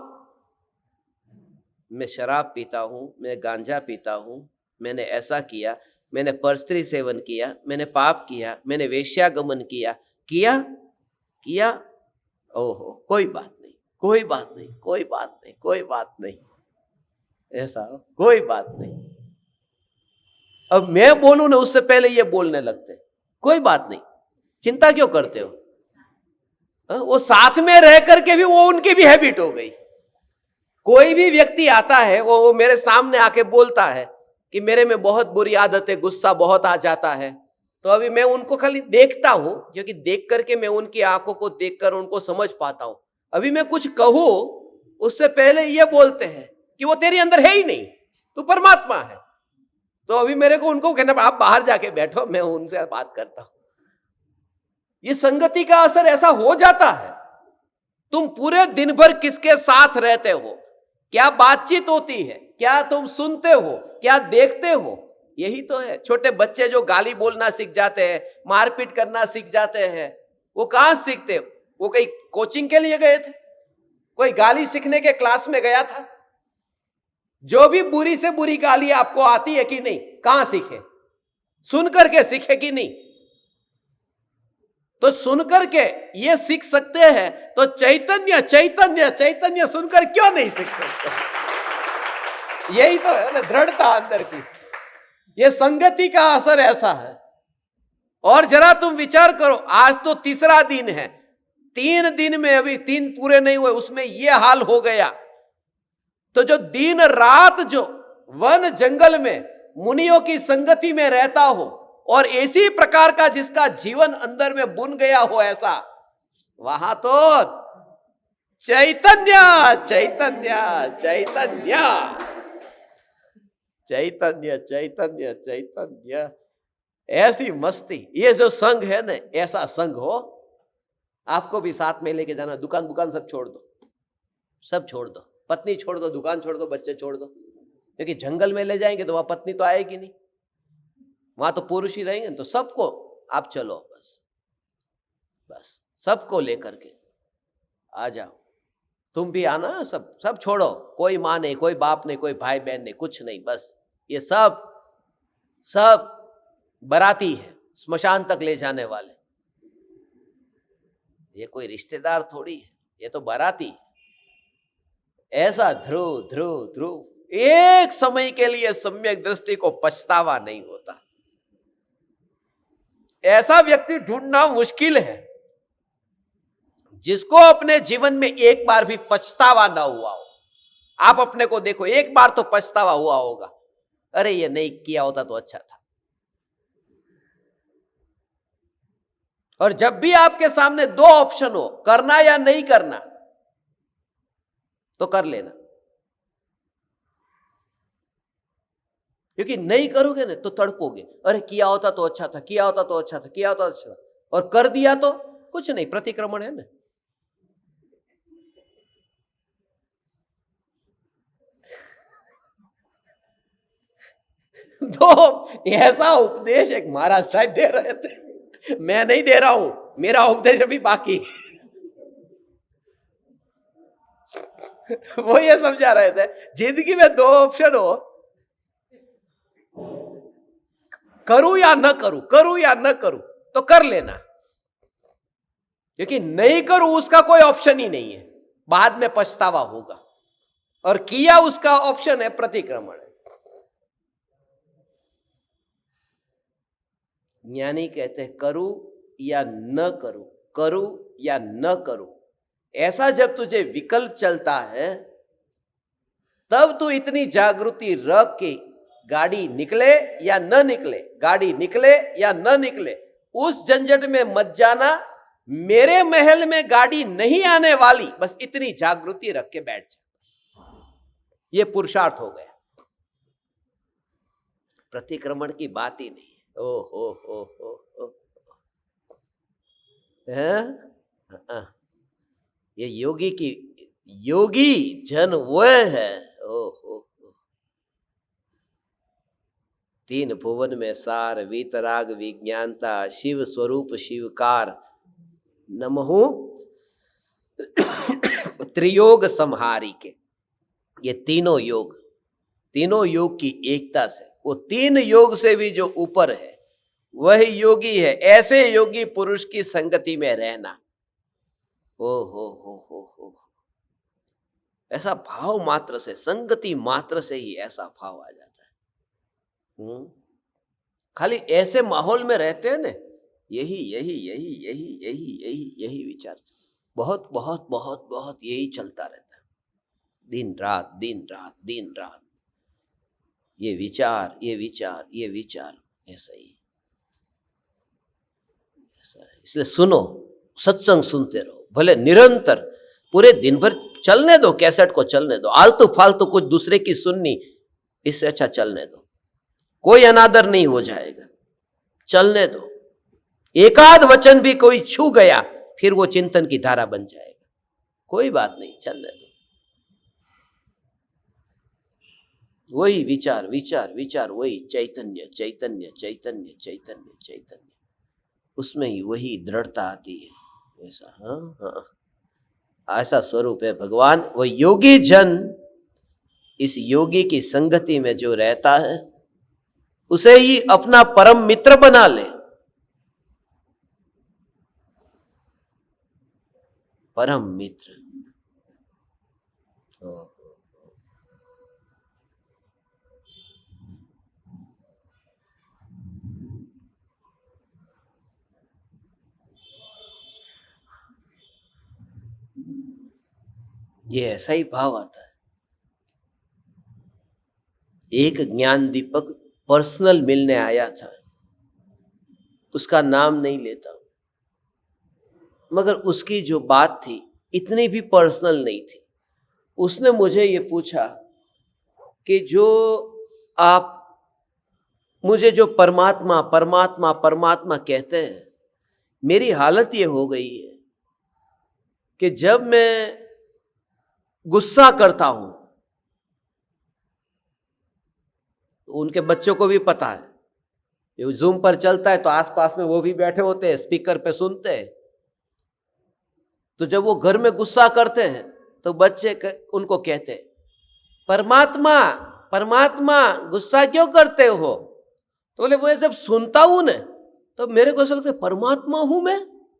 मैं शराब पीता हूं, मैं गांजा पीता हूं, मैंने ऐसा किया, मैंने परस्त्री सेवन किया, मैंने पाप किया, मैंने वेश्यागमन किया, किया किया, ओहो कोई बात नहीं, कोई बात नहीं, कोई बात नहीं, कोई बात नहीं, ऐसा कोई बात नहीं। अब मैं बोलूं ना, उससे पहले ये बोलने लगते कोई बात नहीं, चिंता क्यों करते हो? वो साथ में रह करके भी वो उनकी भी हैबिट हो गई। कोई भी व्यक्ति आता है, वो मेरे सामने आके बोलता है कि मेरे में बहुत बुरी आदत है, गुस्सा बहुत आ जाता है, तो अभी मैं उनको खाली देखता हूं, क्योंकि देख करके मैं उनकी आंखों को देखकर उनको समझ पाता हूं। अभी मैं कुछ कहूं उससे पहले ये बोलते हैं कि वो तेरे अंदर है ही नहीं, तू परमात्मा है। तो अभी मेरे को उनको कहना, आप बाहर जाके बैठो, मैं उनसे बात करता हूं। ये संगति का असर ऐसा हो जाता है। तुम पूरे दिन भर किसके साथ रहते हो, क्या बातचीत होती है, क्या तुम सुनते हो, क्या देखते हो, यही तो है। छोटे बच्चे जो गाली बोलना सीख जाते हैं, मारपीट करना सीख जाते हैं, वो कहां सीखते? वो कहीं कोचिंग के लिए गए थे? कोई गाली सीखने के क्लास में गया था? जो भी बुरी से बुरी गाली आपको आती है कि नहीं, कहां सीखे? सुन करके सीखे कि नहीं? तो सुनकर के ये सीख सकते हैं, तो चैतन्य चैतन्य चैतन्य सुनकर क्यों नहीं सीख सकते? यही तो है ना दृढ़ता अंदर की। ये संगति का असर ऐसा है। और जरा तुम विचार करो, आज तो तीसरा दिन है, 3 दिन में अभी 3 पूरे नहीं हुए, उसमें ये हाल हो गया। तो जो दिन रात जो वन जंगल में मुनियों की संगति में रहता हो, और इसी प्रकार का जिसका जीवन अंदर में बुन गया हो, ऐसा वहां तो चैतन्य चैतन्य चैतन्य चैतन्य चैतन्य चैतन्य, ऐसी मस्ती। ये जो संग है ना, ऐसा संग हो, आपको भी साथ में लेके जाना। दुकान दुकान सब छोड़ दो, सब छोड़ दो, पत्नी छोड़ दो, दुकान छोड़ दो, बच्चे छोड़ दो, क्योंकि जंगल में ले जाएंगे तो वहां पत्नी तो आएगी नहीं, वहां तो पुरुष ही रहेंगे। तो सबको आप चलो, बस बस सबको लेकर के आ जाओ। तुम भी आना, सब सब छोड़ो, कोई माँ नहीं, कोई बाप नहीं, कोई भाई बहन नहीं, कुछ नहीं, बस ये सब सब बराती है, स्मशान तक ले जाने वाले। ये कोई रिश्तेदार थोड़ी है, ये तो बराती है। ऐसा ध्रुव ध्रुव ध्रुव, एक समय के लिए सम्यक दृष्टि को पछतावा नहीं होता। ऐसा व्यक्ति ढूंढना मुश्किल है जिसको अपने जीवन में एक बार भी पछतावा ना हुआ हो। आप अपने को देखो, एक बार तो पछतावा हुआ होगा, अरे ये नहीं किया होता तो अच्छा था। और जब भी आपके सामने दो ऑप्शन हो, करना या नहीं करना, तो कर लेना, क्योंकि नहीं करोगे ना तो तड़पोगे, अरे किया होता तो अच्छा था, किया होता तो अच्छा था, किया होता तो अच्छा था। और कर दिया तो कुछ नहीं, प्रतिक्रमण है ना। तो ऐसा उपदेश एक महाराज साहब दे रहे थे, मैं नहीं दे रहा हूं, मेरा उपदेश अभी बाकी। वो ये समझा रहे थे, जिंदगी में दो ऑप्शन हो, करूं या न करूं, करूं या न करूं, तो कर लेना, क्योंकि नहीं करूं उसका कोई ऑप्शन ही नहीं है, बाद में पछतावा होगा। और किया उसका ऑप्शन है, प्रतिक्रमण है। ज्ञानी कहते हैं करूं या न करूं, करूं या न करूं। ऐसा जब तुझे विकल्प चलता है, तब तू इतनी जागृति रख के गाड़ी निकले या न निकले, गाड़ी निकले या न निकले, उस झंझट में मत जाना। मेरे महल में गाड़ी नहीं आने वाली, बस इतनी जागृति रख के बैठ जा, बस ये पुरुषार्थ हो गया। प्रतिक्रमण की बात ही नहीं है। ओ हो है? ये योगी जन वो है। ओ तीन भुवन में सार, वीतराग विज्ञानता, शिव स्वरूप शिवकार, नमहु त्रियोग संहारी के। ये तीनों योग की एकता से, वो तीन योग से भी जो ऊपर है वही योगी है। ऐसे योगी पुरुष की संगति में रहना, ओ हो, ऐसा भाव मात्र से, संगति मात्र से ही ऐसा भाव आ जाता है। खाली ऐसे माहौल में रहते हैं ना, यही विचार बहुत बहुत बहुत बहुत यही चलता रहता है, दिन रात दिन रात दिन रात, ये विचार ऐसा ही, ऐसा है। इसलिए सुनो, सत्संग सुनते रहो, भले निरंतर पूरे दिन भर चलने दो, कैसेट को चलने दो, आलतू फालतू कुछ दूसरे की सुननी, इससे अच्छा चलने दो, कोई अनादर नहीं हो जाएगा, चलने दो। एकाध वचन भी कोई छू गया, फिर वो चिंतन की धारा बन जाएगा, कोई बात नहीं, चलने दो। वही विचार, वही चैतन्य चैतन्य चैतन्य चैतन्य चैतन्य, उसमें ही वही दृढ़ता आती है। ऐसा हाँ, ऐसा स्वरूप है भगवान। वो योगी जन, इस योगी की संगति में जो रहता है, उसे ही अपना परम मित्र बना ले। परम मित्र, ये ऐसा ही भाव आता है। एक ज्ञान दीपक पर्सनल मिलने आया था, उसका नाम नहीं लेता, मगर उसकी जो बात थी इतनी भी पर्सनल नहीं थी। उसने मुझे ये पूछा कि जो आप मुझे जो परमात्मा परमात्मा परमात्मा कहते हैं, मेरी हालत ये हो गई है कि जब मैं गुस्सा करता हूं, तो उनके बच्चों को भी पता है, ये जूम पर चलता है तो आसपास में वो भी बैठे होते हैं, स्पीकर पे सुनते हैं। तो जब वो घर में गुस्सा करते हैं तो बच्चे उनको कहते हैं, परमात्मा परमात्मा गुस्सा क्यों करते हो? तो बोले, वो जब सुनता हूं ना तो मेरे को ऐसा लगता है परमात्मा हूं मैं,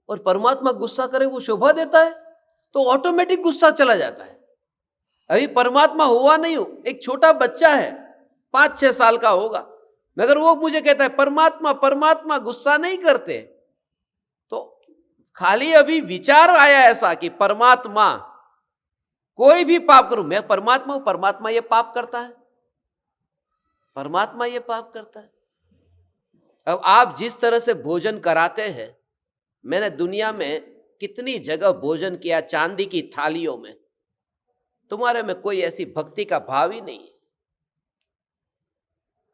और परमात्मा गुस्सा करे वो शोभा देता है, तो ऑटोमेटिक गुस्सा चला जाता है। अभी परमात्मा हुआ नहीं हूं, एक छोटा बच्चा है 5-6 साल का होगा, मगर वो मुझे कहता है परमात्मा परमात्मा, गुस्सा नहीं करते। तो खाली अभी विचार आया ऐसा कि परमात्मा, कोई भी पाप करूं मैं परमात्मा हूं, परमात्मा ये पाप करता है, परमात्मा ये पाप करता है। अब आप जिस तरह से भोजन कराते हैं, मैंने दुनिया में कितनी जगह भोजन किया चांदी की थालियों में, तुम्हारे में कोई ऐसी भक्ति का भाव ही नहीं है।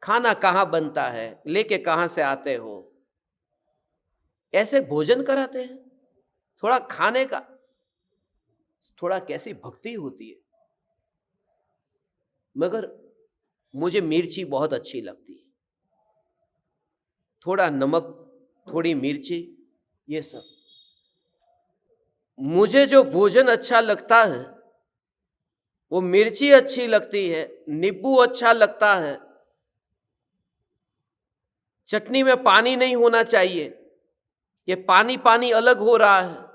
खाना कहां बनता है, लेके कहां से आते हो, ऐसे भोजन कराते हैं। थोड़ा खाने का, थोड़ा कैसी भक्ति होती है। मगर मुझे मिर्ची बहुत अच्छी लगती है, थोड़ा नमक, थोड़ी मिर्ची, ये सब। मुझे जो भोजन अच्छा लगता है वो मिर्ची अच्छी लगती है, नींबू अच्छा लगता है, चटनी में पानी नहीं होना चाहिए, ये पानी पानी अलग हो रहा है।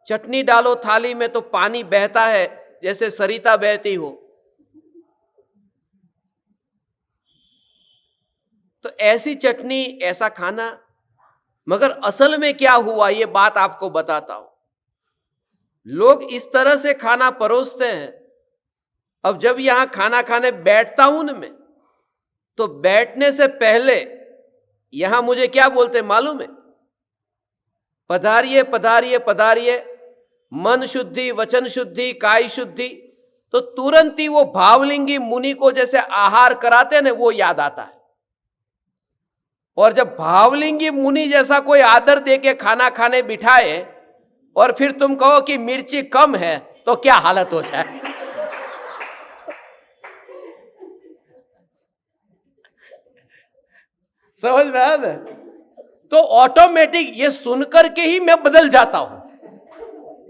चटनी डालो थाली में तो पानी बहता है जैसे सरिता बहती हो। तो ऐसी चटनी, ऐसा खाना। मगर असल में क्या हुआ ये बात आपको बताता हूं। लोग इस तरह से खाना परोसते हैं। अब जब यहां खाना खाने बैठता हूं ना मैं, तो बैठने से पहले यहां मुझे क्या बोलते मालूम है? पधारिए पधारिए पधारिए, मन शुद्धि, वचन शुद्धि, काय शुद्धि। तो तुरंत ही वो भावलिंगी मुनि को जैसे आहार कराते हैं ना, वो याद आता है। और जब भावलिंगी मुनि जैसा कोई आदर देके खाना खाने बिठाए और फिर तुम कहो कि मिर्ची कम है, तो क्या हालत हो जाए। समझ में आ रहा? तो ऑटोमेटिक ये सुनकर के ही मैं बदल जाता हूं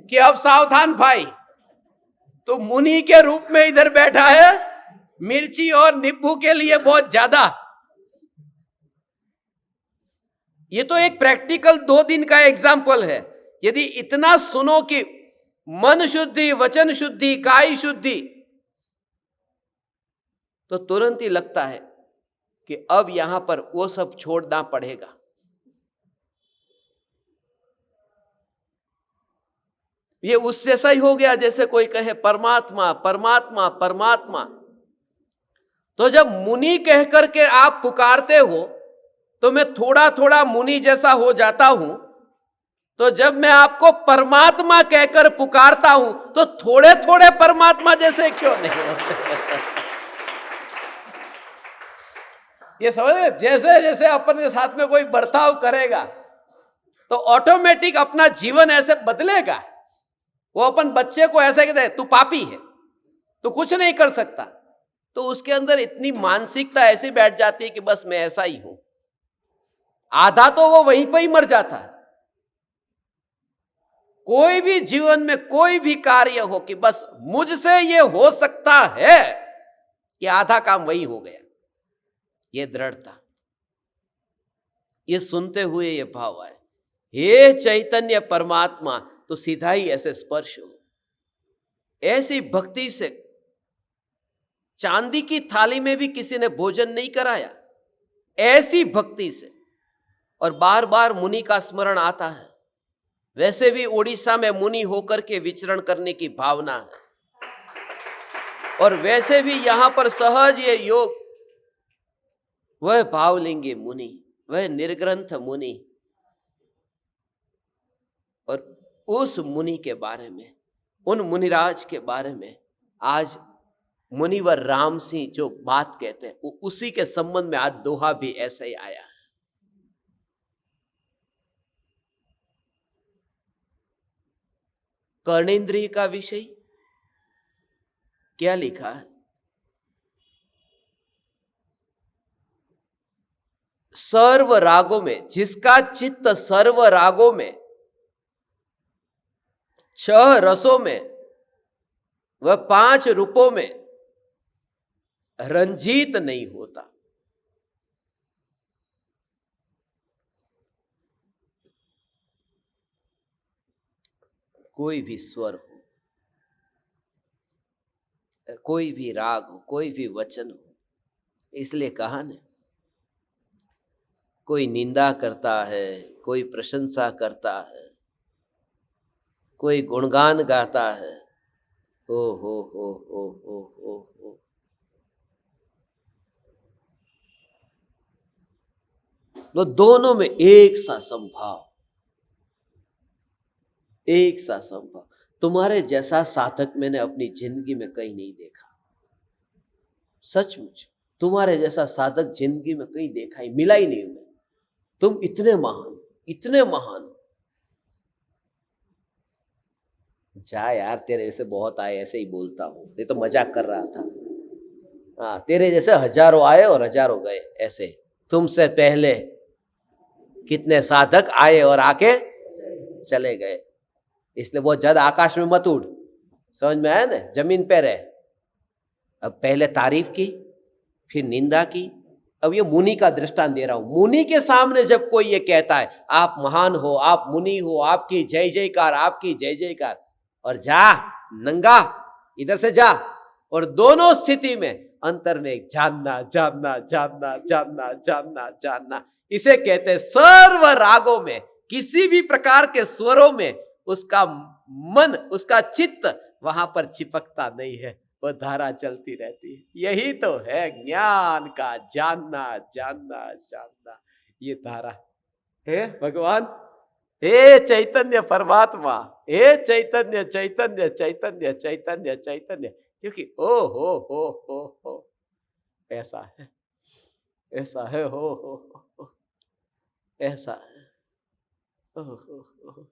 कि अब सावधान भाई, तो मुनि के रूप में इधर बैठा है, मिर्ची और नींबू के लिए बहुत ज्यादा। ये तो एक प्रैक्टिकल 2 दिन का एग्जाम्पल है। यदि इतना सुनो कि मन शुद्धि, वचन शुद्धि, काय शुद्धि, तो तुरंत ही लगता है कि अब यहां पर वो सब छोड़ना पड़ेगा। ये उस जैसा ही हो गया जैसे कोई कहे परमात्मा परमात्मा परमात्मा। तो जब मुनि कह करके आप पुकारते हो तो मैं थोड़ा थोड़ा मुनि जैसा हो जाता हूं। तो जब मैं आपको परमात्मा कहकर पुकारता हूं तो थोड़े थोड़े परमात्मा जैसे क्यों नहीं होते? ये समझे? जैसे जैसे अपने साथ में कोई बर्ताव करेगा तो ऑटोमेटिक अपना जीवन ऐसे बदलेगा। वो अपन बच्चे को ऐसे कहते हैं, तू पापी है, तू कुछ नहीं कर सकता, तो उसके अंदर इतनी मानसिकता ऐसी बैठ जाती है कि बस मैं ऐसा ही हूं। आधा तो वो वहीं पर ही मर जाता है। कोई भी जीवन में कोई भी कार्य हो कि बस मुझसे ये हो सकता है, कि आधा काम वही हो गया। ये दृढ़ता, ये सुनते हुए ये भाव आए, हे चैतन्य परमात्मा, तो सीधा ही ऐसे स्पर्श हो। ऐसी भक्ति से चांदी की थाली में भी किसी ने भोजन नहीं कराया, ऐसी भक्ति से। और बार बार मुनि का स्मरण आता है। वैसे भी उड़ीसा में मुनि होकर के विचरण करने की भावना है, और वैसे भी यहां पर सहज ये योग, वह भावलिंगी मुनि, वह निर्ग्रंथ मुनि। और उस मुनि के बारे में, उन मुनिराज के बारे में आज मुनिवर राम सिंह जो बात कहते हैं वो उसी के संबंध में आज दोहा भी ऐसा ही आया है। कर्णेंद्रिय का विषय क्या लिखा है? सर्व रागों में, जिसका चित्त सर्व रागों में, 6 रसों में व 5 रूपों में रंजीत नहीं होता। कोई भी स्वर हो, कोई भी राग हो, कोई भी वचन हो, इसलिए कहा न, कोई निंदा करता है, कोई प्रशंसा करता है, कोई गुणगान गाता है, ओ हो हो हो हो हो हो। तो दोनों में एक सा संभाव, एक सा संभाव। तुम्हारे जैसा साधक मैंने अपनी जिंदगी में कहीं नहीं देखा, सचमुच तुम्हारे जैसा साधक जिंदगी में कहीं देखा ही, मिला ही नहीं मैं। तुम इतने महान, इतने महान। जा यार, तेरे जैसे बहुत आए, ऐसे ही बोलता हूं, ये तो मजाक कर रहा था। हाँ, तेरे जैसे हजारों आए और हजारों गए, ऐसे। तुमसे पहले कितने साधक आए और आके चले गए, इसलिए बहुत ज्यादा आकाश में मत उड़। समझ में आया ना? जमीन पे रहे। अब पहले तारीफ की, फिर निंदा की। अब ये मुनि का दृष्टांत दे रहा हूं। मुनि के सामने जब कोई ये कहता है आप महान हो, आप मुनि हो, आपकी जय जयकार, आपकी जय जयकार, और जा नंगा, इधर से जा। और दोनों स्थिति में अंतर में जानना जानना जानना जानना जानना जानना, इसे कहते हैं सर्व रागों में, किसी भी प्रकार के स्वरों में उसका मन, उसका चित्त वहां पर चिपकता नहीं है, वो धारा चलती रहती है। यही तो है ज्ञान का जानना जानना जानना। ये धारा है भगवान, हे चैतन्य परमात्मा, हे चैतन्य चैतन्य चैतन्य चैतन्य चैतन्य। क्योंकि ओ हो ऐसा है, ऐसा है, हो ऐसा है। हो।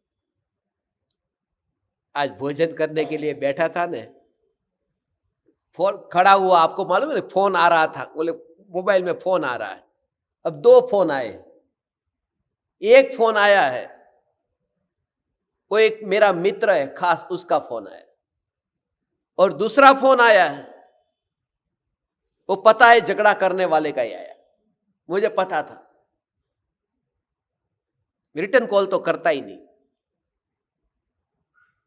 आज भोजन करने के लिए बैठा था ने, फोन खड़ा हुआ, आपको मालूम है फोन आ रहा था, बोले मोबाइल में फोन आ रहा है। अब 2 फोन आए, एक फोन आया है वो एक मेरा मित्र है खास, उसका फोन आया, और दूसरा फोन आया है वो पता है झगड़ा करने वाले का ही आया। मुझे पता था, रिटर्न कॉल तो करता ही नहीं,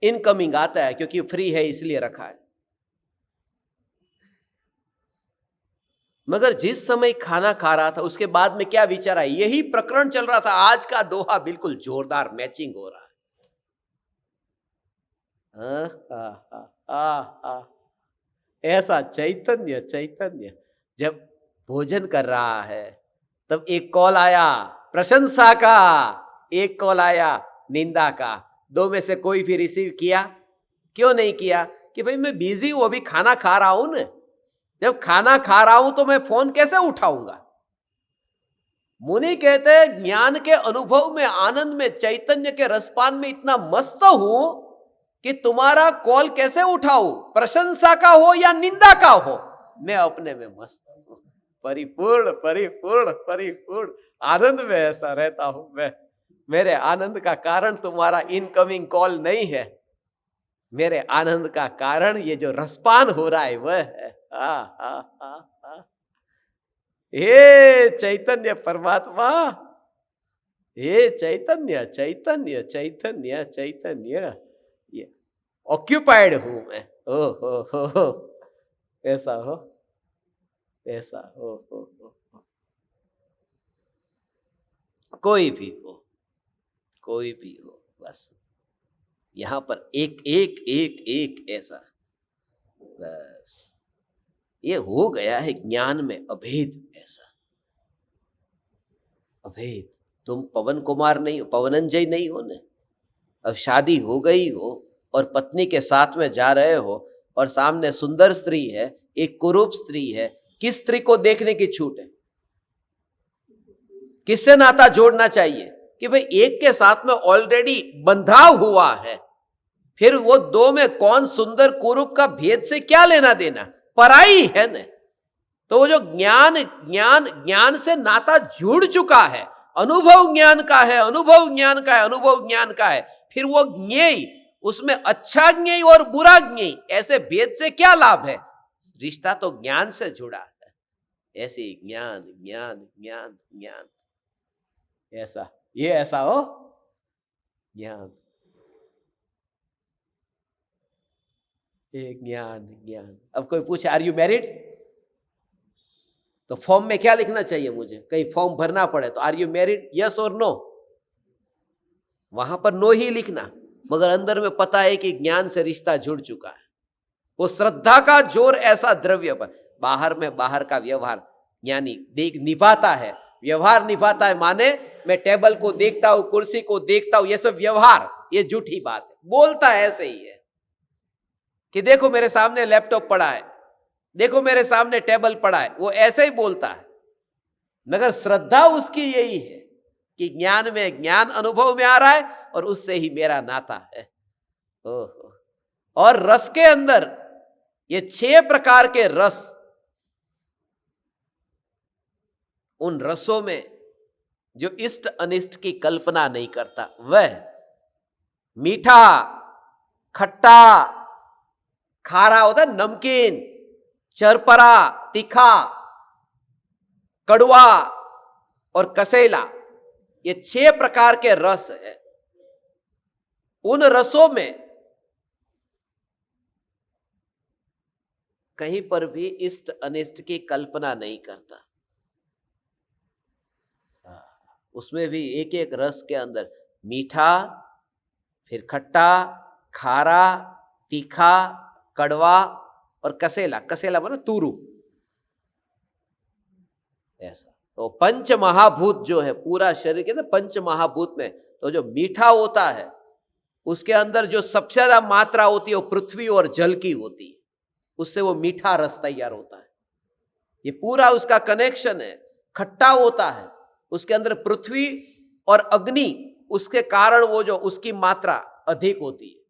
इनकमिंग आता है क्योंकि फ्री है इसलिए रखा है। मगर जिस समय खाना खा रहा था उसके बाद में क्या विचार आया, यही प्रकरण चल रहा था। आज का दोहा बिल्कुल जोरदार मैचिंग हो रहा है। ऐसा चैतन्य चैतन्य जब भोजन कर रहा है तब एक कॉल आया प्रशंसा का, एक कॉल आया निंदा का। 2 में से कोई भी रिसीव किया? क्यों नहीं किया? कि भाई मैं बिजी हूं, अभी खाना खा रहा हूं ना। जब खाना खा रहा हूं तो मैं फोन कैसे उठाऊंगा? मुनि कहते हैं ज्ञान के अनुभव में, आनंद में, चैतन्य के रसपान में इतना मस्त हूं कि तुम्हारा कॉल कैसे उठाऊं, प्रशंसा का हो या निंदा का हो, मैं अपने में मस्त हूं, परिपूर्ण परिपूर्ण परिपूर्ण आनंद में ऐसा रहता हूं मैं। मेरे आनंद का कारण तुम्हारा इनकमिंग कॉल नहीं है, मेरे आनंद का कारण ये जो रसपान हो रहा है वह है। हे चैतन्य परमात्मा, हे चैतन्य चैतन्य चैतन्य चैतन्य, ये ऑक्यूपाइड हूं मैं। हो ऐसा हो, ऐसा हो। कोई भी हो, कोई भी हो, बस यहां पर एक एक एक एक ऐसा, बस ये हो गया है ज्ञान में अभेद। ऐसा अभेद। तुम पवन कुमार नहीं हो, पवनंजय नहीं हो ने। अब शादी हो गई हो और पत्नी के साथ में जा रहे हो और सामने सुंदर स्त्री है, एक कुरूप स्त्री है, किस स्त्री को देखने की छूट है? किससे नाता जोड़ना चाहिए कि भाई एक के साथ में ऑलरेडी बंधा हुआ है, फिर वो दो में कौन सुंदर कुरूप का भेद से क्या लेना देना, पराई है न। तो वो जो ज्ञान ज्ञान ज्ञान से नाता जुड़ चुका है, अनुभव ज्ञान का है, अनुभव ज्ञान का है, अनुभव ज्ञान का है, फिर वो ज्ञेय, उसमें अच्छा ज्ञेय और बुरा ज्ञेय, ऐसे भेद से क्या लाभ है? रिश्ता तो ज्ञान से जुड़ा है। ऐसे ज्ञान ज्ञान ज्ञान ज्ञान, ऐसा ये ऐसा हो ज्ञान, ये ज्ञान ज्ञान। अब कोई पूछे आर यू मैरिड, तो फॉर्म में क्या लिखना चाहिए मुझे? कहीं फॉर्म भरना पड़े तो आर यू मैरिड, यस और नो, वहां पर नो ही लिखना, मगर अंदर में पता है कि ज्ञान से रिश्ता जुड़ चुका है। वो श्रद्धा का जोर ऐसा द्रव्य पर, बाहर में बाहर का व्यवहार ज्ञानी देख निभाता है, व्यवहार निभाता है, माने मैं टेबल को देखता हूं, कुर्सी को देखता हूं, ये सब व्यवहार, ये झूठी बात है। बोलता ऐसे ही है कि देखो मेरे सामने लैपटॉप पड़ा है, देखो मेरे सामने टेबल पड़ा है, वो ऐसे ही बोलता है, मगर श्रद्धा उसकी यही है कि ज्ञान में, ज्ञान अनुभव में आ रहा है और उससे ही मेरा नाता है। ओहो। और रस के अंदर ये 6 प्रकार के रस, उन रसों में जो इष्ट अनिष्ट की कल्पना नहीं करता, वह मीठा, खट्टा, खारा होता है, नमकीन, चरपरा, तीखा, कड़वा और कसेला, ये 6 प्रकार के रस है। उन रसों में कहीं पर भी इष्ट अनिष्ट की कल्पना नहीं करता। उसमें भी एक एक रस के अंदर मीठा, फिर खट्टा, खारा, तीखा, कड़वा और कसेला, कसेला माने तूरू, ऐसा। तो पंच महाभूत जो है, पूरा शरीर के ना पंच महाभूत में, तो जो मीठा होता है उसके अंदर जो सबसे ज्यादा मात्रा होती है वो पृथ्वी और जल की होती है, उससे वो मीठा रस तैयार होता है, ये पूरा उसका कनेक्शन है। खट्टा होता है, उसके अंदर पृथ्वी और अग्नि, उसके कारण वो जो उसकी मात्रा अधिक होती है।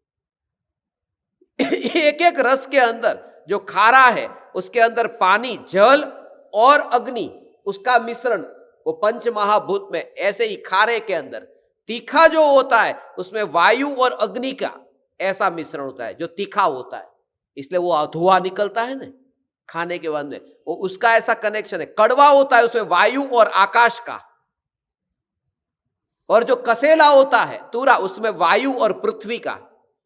एक एक रस के अंदर जो खारा है उसके अंदर पानी, जल और अग्नि, उसका मिश्रण, वो पंच महाभूत में। ऐसे ही खारे के अंदर तीखा जो होता है उसमें वायु और अग्नि का ऐसा मिश्रण होता है जो तीखा होता है, इसलिए वो धुआं निकलता है ना खाने के बाद में, वो उसका ऐसा कनेक्शन है। कड़वा होता है उसमें वायु और आकाश का, और जो कसेला होता है तूरा, उसमें वायु और पृथ्वी का।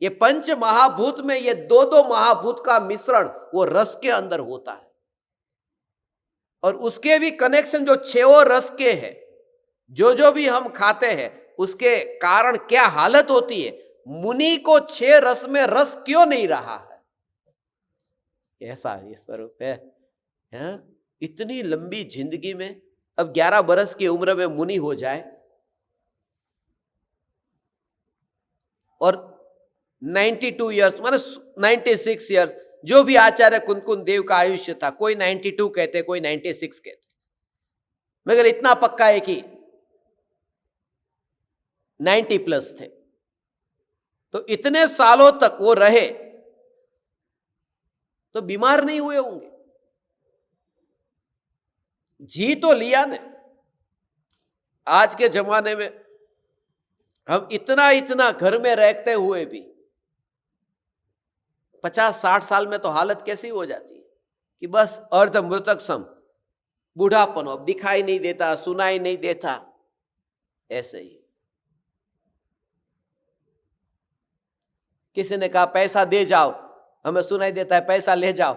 ये पंच महाभूत में ये दो दो महाभूत का मिश्रण वो रस के अंदर होता है। और उसके भी कनेक्शन जो 6 रस के हैं, जो भी हम खाते हैं उसके कारण क्या हालत होती है। मुनि को 6 रस में रस क्यों नहीं रहा है, ऐसा ये स्वरूप है। इतनी लंबी जिंदगी में, अब 11 बरस की उम्र में मुनि हो जाए और 92 ईयर्स माने 96 ईयर्स, जो भी आचार्य कुंदकुंद देव का आयुष्य था, कोई 92 कहते, कोई 96 कहते, मगर इतना पक्का है कि 90 प्लस थे। तो इतने सालों तक वो रहे तो बीमार नहीं हुए होंगे, जी तो लिया ने। आज के जमाने में हम इतना इतना घर में रहते हुए भी 50-60 साल में तो हालत कैसी हो जाती है कि बस अर्ध मृतक सम, बूढ़ापन अब दिखाई नहीं देता, सुनाई नहीं देता। ऐसे ही किसी ने कहा पैसा दे जाओ, हमें सुनाई देता है पैसा ले जाओ,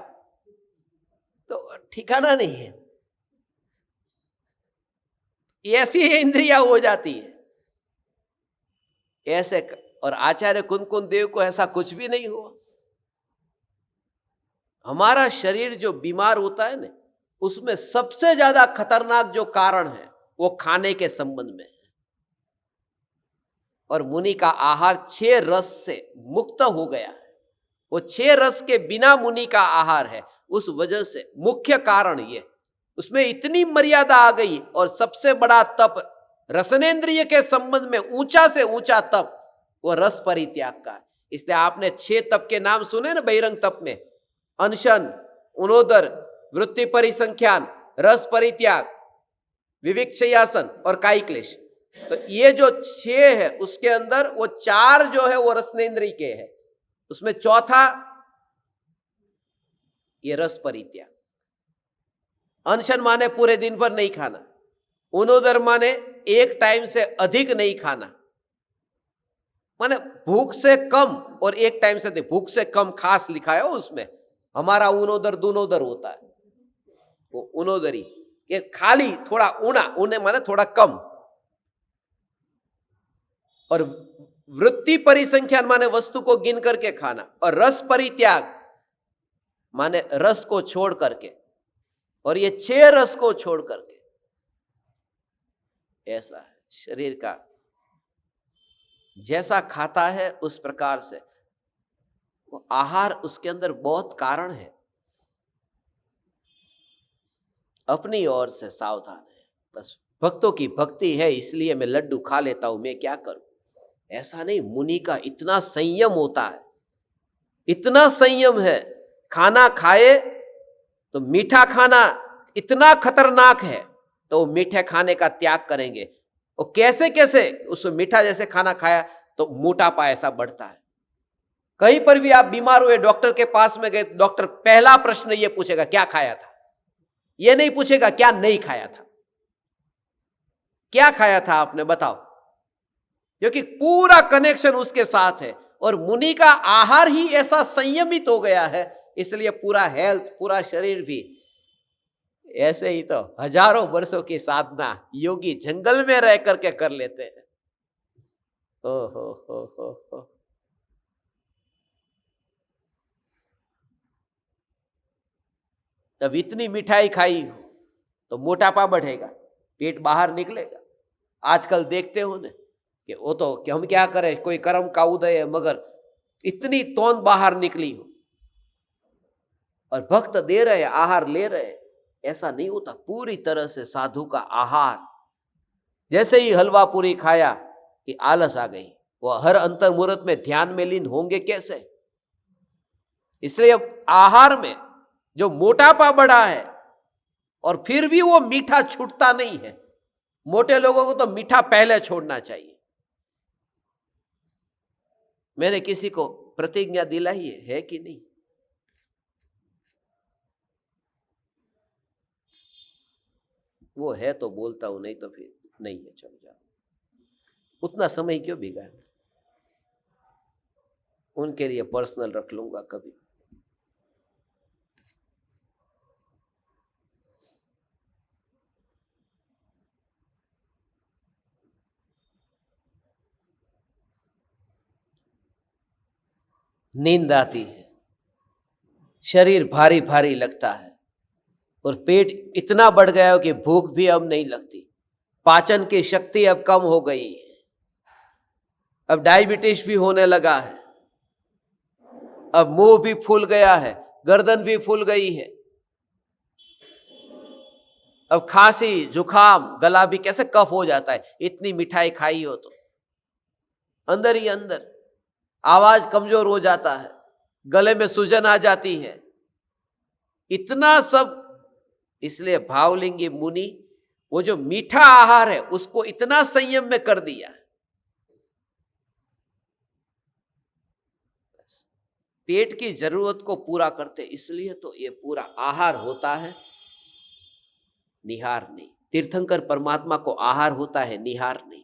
तो ठिकाना नहीं है। ऐसी इंद्रिया हो जाती है ऐसे। और आचार्य कुंदकुंद देव को ऐसा कुछ भी नहीं हुआ। हमारा शरीर जो बीमार होता है ना, उसमें सबसे ज्यादा खतरनाक जो कारण है वो खाने के संबंध में है। और मुनि का आहार 6 रस से मुक्त हो गया है, वो 6 रस के बिना मुनि का आहार है। उस वजह से मुख्य कारण ये, उसमें इतनी मर्यादा आ गई। और सबसे बड़ा तप रसनेन्द्रिय के संबंध में ऊंचा से ऊंचा तप वो रस परित्याग का है। इसलिए आपने 6 तप के नाम सुने ना बहिरंग तप में, अनशन, उनोदर, वृत्ति परिसंख्यान, रस परित्याग, विविक्षयासन और कायी क्लेश। तो ये जो 6 है उसके अंदर वो 4 जो है वो रसनेन्द्रिय के है, उसमें चौथा ये रस परित्याग। अनशन माने पूरे दिन भर नहीं खाना, उनोदर माने एक टाइम से अधिक नहीं खाना, माने भूख से कम और एक टाइम से भूख से कम खास लिखा है उसमें। हमारा उनोदर दूनोदर होता है, वो उनोदरी ये खाली थोड़ा ऊना, ऊने माने थोड़ा कम। और वृत्ति परिसंख्यान माने वस्तु को गिन करके खाना, और रस परित्याग माने रस को छोड़ करके, और ये 6 रस को छोड़ करके। ऐसा है शरीर का, जैसा खाता है उस प्रकार से वो आहार, उसके अंदर बहुत कारण है। अपनी ओर से सावधान है, बस भक्तों की भक्ति है इसलिए मैं लड्डू खा लेता हूं, मैं क्या करूं, ऐसा नहीं। मुनि का इतना संयम होता है, इतना संयम है। खाना खाए तो मीठा खाना इतना खतरनाक है तो वो मीठे खाने का त्याग करेंगे। और कैसे कैसे उस मीठा जैसे खाना खाया तो मोटापा ऐसा बढ़ता है। कहीं पर भी आप बीमार हुए, डॉक्टर के पास में गए, डॉक्टर पहला प्रश्न ये पूछेगा क्या खाया था, ये नहीं पूछेगा क्या नहीं खाया था। क्या खाया था आपने बताओ, क्योंकि पूरा कनेक्शन उसके साथ है। और मुनि का आहार ही ऐसा संयमित हो गया है, इसलिए पूरा हेल्थ, पूरा शरीर भी। ऐसे ही तो हजारों वर्षों की साधना योगी जंगल में रह करके कर लेते हैं। हो। तब इतनी मिठाई खाई हो तो मोटापा बढ़ेगा, पेट बाहर निकलेगा। आजकल देखते हो ना कि वो तो कि हम क्या करें, कोई कर्म का उदय है मगर इतनी तौंद बाहर निकली हो, और भक्त दे रहे, आहार ले रहे। ऐसा नहीं होता। पूरी तरह से साधु का आहार, जैसे ही हलवा पूरी खाया कि आलस आ गई, वो हर अंतर मुहूर्त में ध्यान में लीन होंगे कैसे। इसलिए आहार में जो मोटापा बढ़ा है, और फिर भी वो मीठा छूटता नहीं है। मोटे लोगों को तो मीठा पहले छोड़ना चाहिए। मैंने किसी को प्रतिज्ञा दिलाई है कि नहीं, वो है तो बोलता हूं, नहीं तो फिर नहीं है, चल जाओ। उतना समय क्यों बिगाड़ना, उनके लिए पर्सनल रख लूंगा कभी। नींद आती है, शरीर भारी भारी लगता है, और पेट इतना बढ़ गया हो कि भूख भी अब नहीं लगती, पाचन की शक्ति अब कम हो गई है, अब डायबिटीज भी होने लगा है, अब मुंह भी फूल गया है, गर्दन भी फूल गई है, अब खांसी जुखाम गला भी कैसे कफ हो जाता है, इतनी मिठाई खाई हो तो। अंदर ही अंदर आवाज कमजोर हो जाता है, गले में सूजन आ जाती है, इतना सब। इसलिए भावलिंगी मुनि वो जो मीठा आहार है उसको इतना संयम में कर दिया, पेट की जरूरत को पूरा करते। इसलिए तो ये पूरा आहार होता है, निहार नहीं। तीर्थंकर परमात्मा को आहार होता है, निहार नहीं।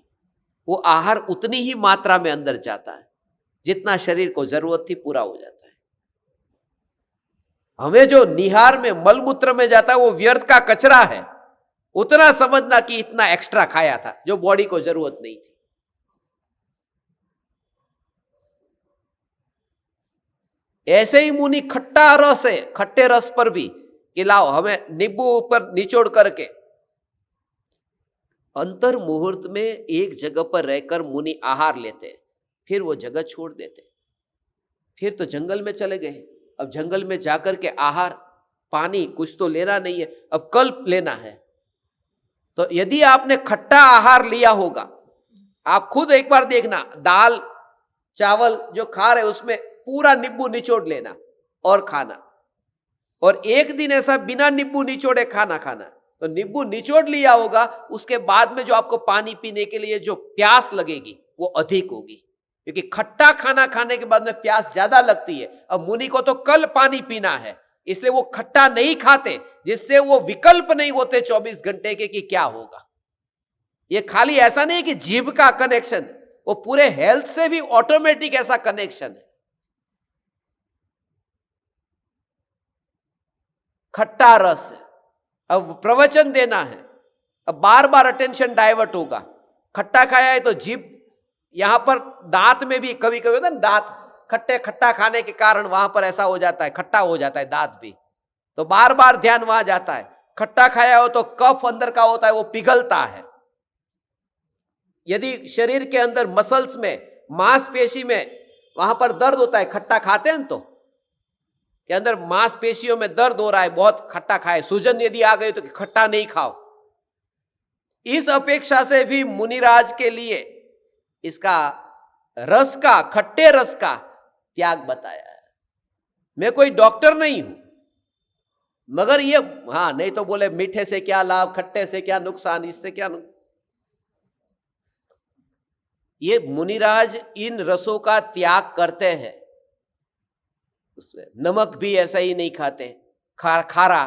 वो आहार उतनी ही मात्रा में अंदर जाता है जितना शरीर को जरूरत थी, पूरा हो जाता है। हमें जो निहार में मलमूत्र में जाता है वो व्यर्थ का कचरा है, उतना समझना कि इतना एक्स्ट्रा खाया था जो बॉडी को जरूरत नहीं थी। ऐसे ही मुनि खट्टा रस है, खट्टे रस पर भी कि लाओ हमें नींबू ऊपर निचोड़ करके, अंतर मुहूर्त में एक जगह पर रहकर मुनि आहार लेते, फिर वो जगह छोड़ देते। फिर तो जंगल में चले गए। अब जंगल में जाकर के आहार, पानी कुछ तो लेना नहीं है, अब कल्प लेना है। तो यदि आपने खट्टा आहार लिया होगा, आप खुद एक बार देखना, दाल चावल जो खा रहे उसमें पूरा नींबू निचोड़ लेना और खाना, और एक दिन ऐसा बिना नींबू निचोड़े खाना खाना। तो नींबू निचोड़ लिया होगा, उसके बाद में जो आपको पानी पीने के लिए जो प्यास लगेगी वो अधिक होगी, क्योंकि खट्टा खाना खाने के बाद में प्यास ज्यादा लगती है। अब मुनि को तो कल पानी पीना है, इसलिए वो खट्टा नहीं खाते, जिससे वो विकल्प नहीं होते 24 घंटे के कि क्या होगा। ये खाली ऐसा नहीं कि जीभ का कनेक्शन, वो पूरे हेल्थ से भी ऑटोमेटिक ऐसा कनेक्शन है। खट्टा रस है, अब प्रवचन देना है, अब बार बार अटेंशन डाइवर्ट होगा। खट्टा खाया है तो जीभ, यहां पर दांत में भी कभी कभी होता है ना, दांत खट्टा खाने के कारण वहां पर ऐसा हो जाता है, खट्टा हो जाता है दांत भी, तो बार बार ध्यान वहां जाता है। खट्टा खाया हो तो कफ अंदर का होता है वो पिघलता है। यदि शरीर के अंदर मसल्स में, मांसपेशी में वहां पर दर्द होता है, खट्टा खाते हैं तो के अंदर मांसपेशियों में दर्द हो रहा है, बहुत खट्टा खाए, सूजन यदि आ गई तो खट्टा नहीं खाओ। इस अपेक्षा से भी मुनिराज के लिए इसका रस का, खट्टे रस का त्याग बताया है। मैं कोई डॉक्टर नहीं हूं, मगर ये हाँ, नहीं तो बोले मीठे से क्या लाभ, खट्टे से क्या नुकसान, इससे क्या ये मुनिराज इन रसों का त्याग करते हैं। उसमें नमक भी ऐसा ही नहीं खाते, खारा,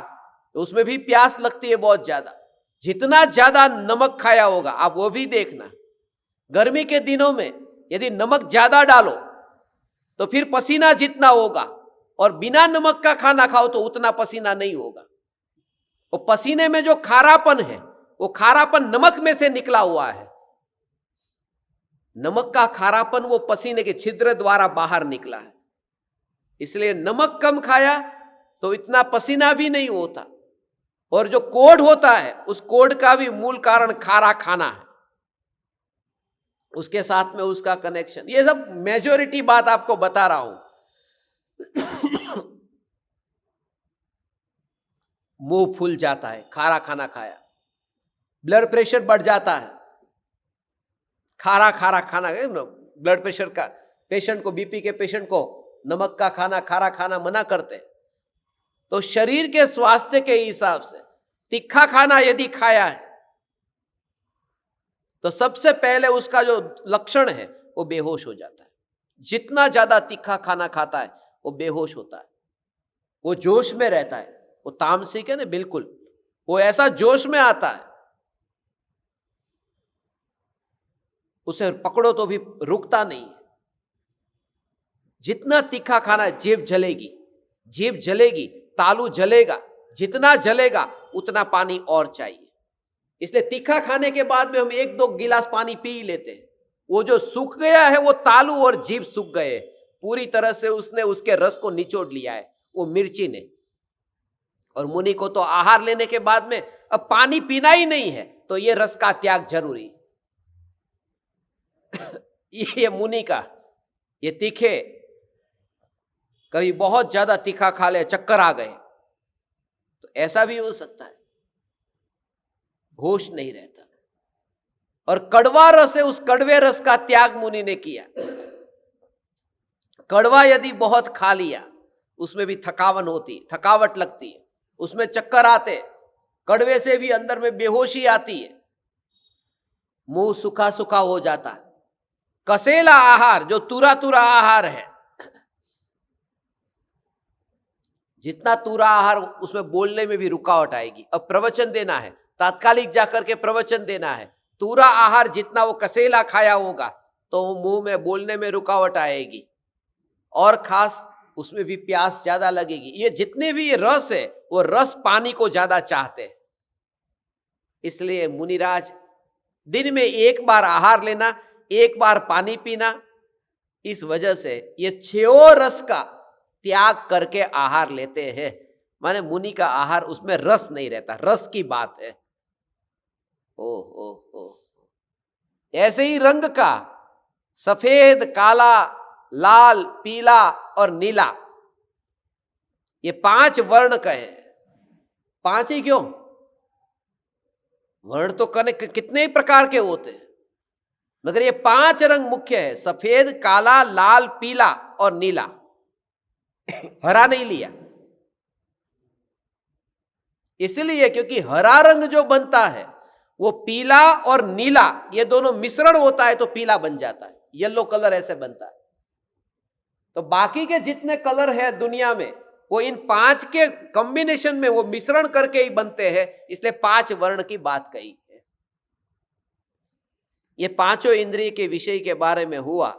तो उसमें भी प्यास लगती है बहुत ज्यादा। जितना ज्यादा नमक खाया होगा, आप वो भी देखना, गर्मी के दिनों में यदि नमक ज्यादा डालो तो फिर पसीना जितना होगा, और बिना नमक का खाना खाओ तो उतना पसीना नहीं होगा। वो पसीने में जो खारापन है, वो खारापन नमक में से निकला हुआ है। नमक का खारापन वो पसीने के छिद्र द्वारा बाहर निकला है, इसलिए नमक कम खाया तो इतना पसीना भी नहीं होता। और जो कोढ़ होता है, उस कोढ़ का भी मूल कारण खारा खाना है, उसके साथ में उसका कनेक्शन। ये सब मेजॉरिटी बात आपको बता रहा हूं। मुंह फूल जाता है खारा खाना खाया, ब्लड प्रेशर बढ़ जाता है, खारा खाना, ब्लड प्रेशर का पेशेंट को, बीपी के पेशेंट को नमक का खाना, खारा खाना मना करते हैं। तो शरीर के स्वास्थ्य के हिसाब से तीखा खाना यदि खाया है तो सबसे पहले उसका जो लक्षण है वो बेहोश हो जाता है। जितना ज्यादा तीखा खाना खाता है वो बेहोश होता है, वो जोश में रहता है, वो तामसिक है ना, बिल्कुल वो ऐसा जोश में आता है, उसे पकड़ो तो भी रुकता नहीं है। जितना तीखा खाना, जीभ जलेगी, तालू जलेगा, जितना जलेगा उतना पानी और चाहिए। इसलिए तीखा खाने के बाद में हम 1-2 गिलास पानी पी लेते हैं। वो जो सूख गया है, वो तालू और जीभ सूख गए पूरी तरह से, उसने उसके रस को निचोड़ लिया है वो मिर्ची ने। और मुनि को तो आहार लेने के बाद में अब पानी पीना ही नहीं है, तो ये रस का त्याग जरूरी। ये मुनि का, ये तीखे, कभी बहुत ज्यादा तीखा खा ले, चक्कर आ गए, तो ऐसा भी हो सकता है, होश नहीं रहता। और कड़वा रस है, उस कड़वे रस का त्याग मुनि ने किया। कड़वा यदि बहुत खा लिया, उसमें भी थकावट लगती है, उसमें चक्कर आते, कड़वे से भी अंदर में बेहोशी आती है, मुंह सूखा सूखा हो जाता है। कसेला आहार, जो तुरा आहार है, जितना तुरा आहार, उसमें बोलने में भी रुकावट आएगी। अब प्रवचन देना है, तात्कालिक जाकर के प्रवचन देना है, तुरा आहार जितना वो कसेला खाया होगा तो मुंह में बोलने में रुकावट आएगी, और खास उसमें भी प्यास ज्यादा लगेगी। ये जितने भी रस है, वो रस पानी को ज्यादा चाहते हैं। इसलिए मुनिराज दिन में 1 बार आहार लेना, 1 बार पानी पीना, इस वजह से ये 6 रस का त्याग करके आहार लेते हैं। माने मुनि का आहार, उसमें रस नहीं रहता, रस की बात है। ओ ऐसे ही रंग का, सफेद, काला, लाल, पीला और नीला, ये 5 वर्ण कहे। 5 ही क्यों? वर्ण तो कितने ही प्रकार के होते हैं, मगर ये 5 रंग मुख्य है, सफेद, काला, लाल, पीला और नीला। हरा नहीं लिया इसलिए क्योंकि हरा रंग जो बनता है वो पीला और नीला ये दोनों मिश्रण होता है तो पीला बन जाता है, येलो कलर ऐसे बनता है। तो बाकी के जितने कलर है दुनिया में वो इन 5 के कॉम्बिनेशन में वो मिश्रण करके ही बनते हैं, इसलिए 5 वर्ण की बात कही है। ये पांचों इंद्रिय के विषय के बारे में हुआ।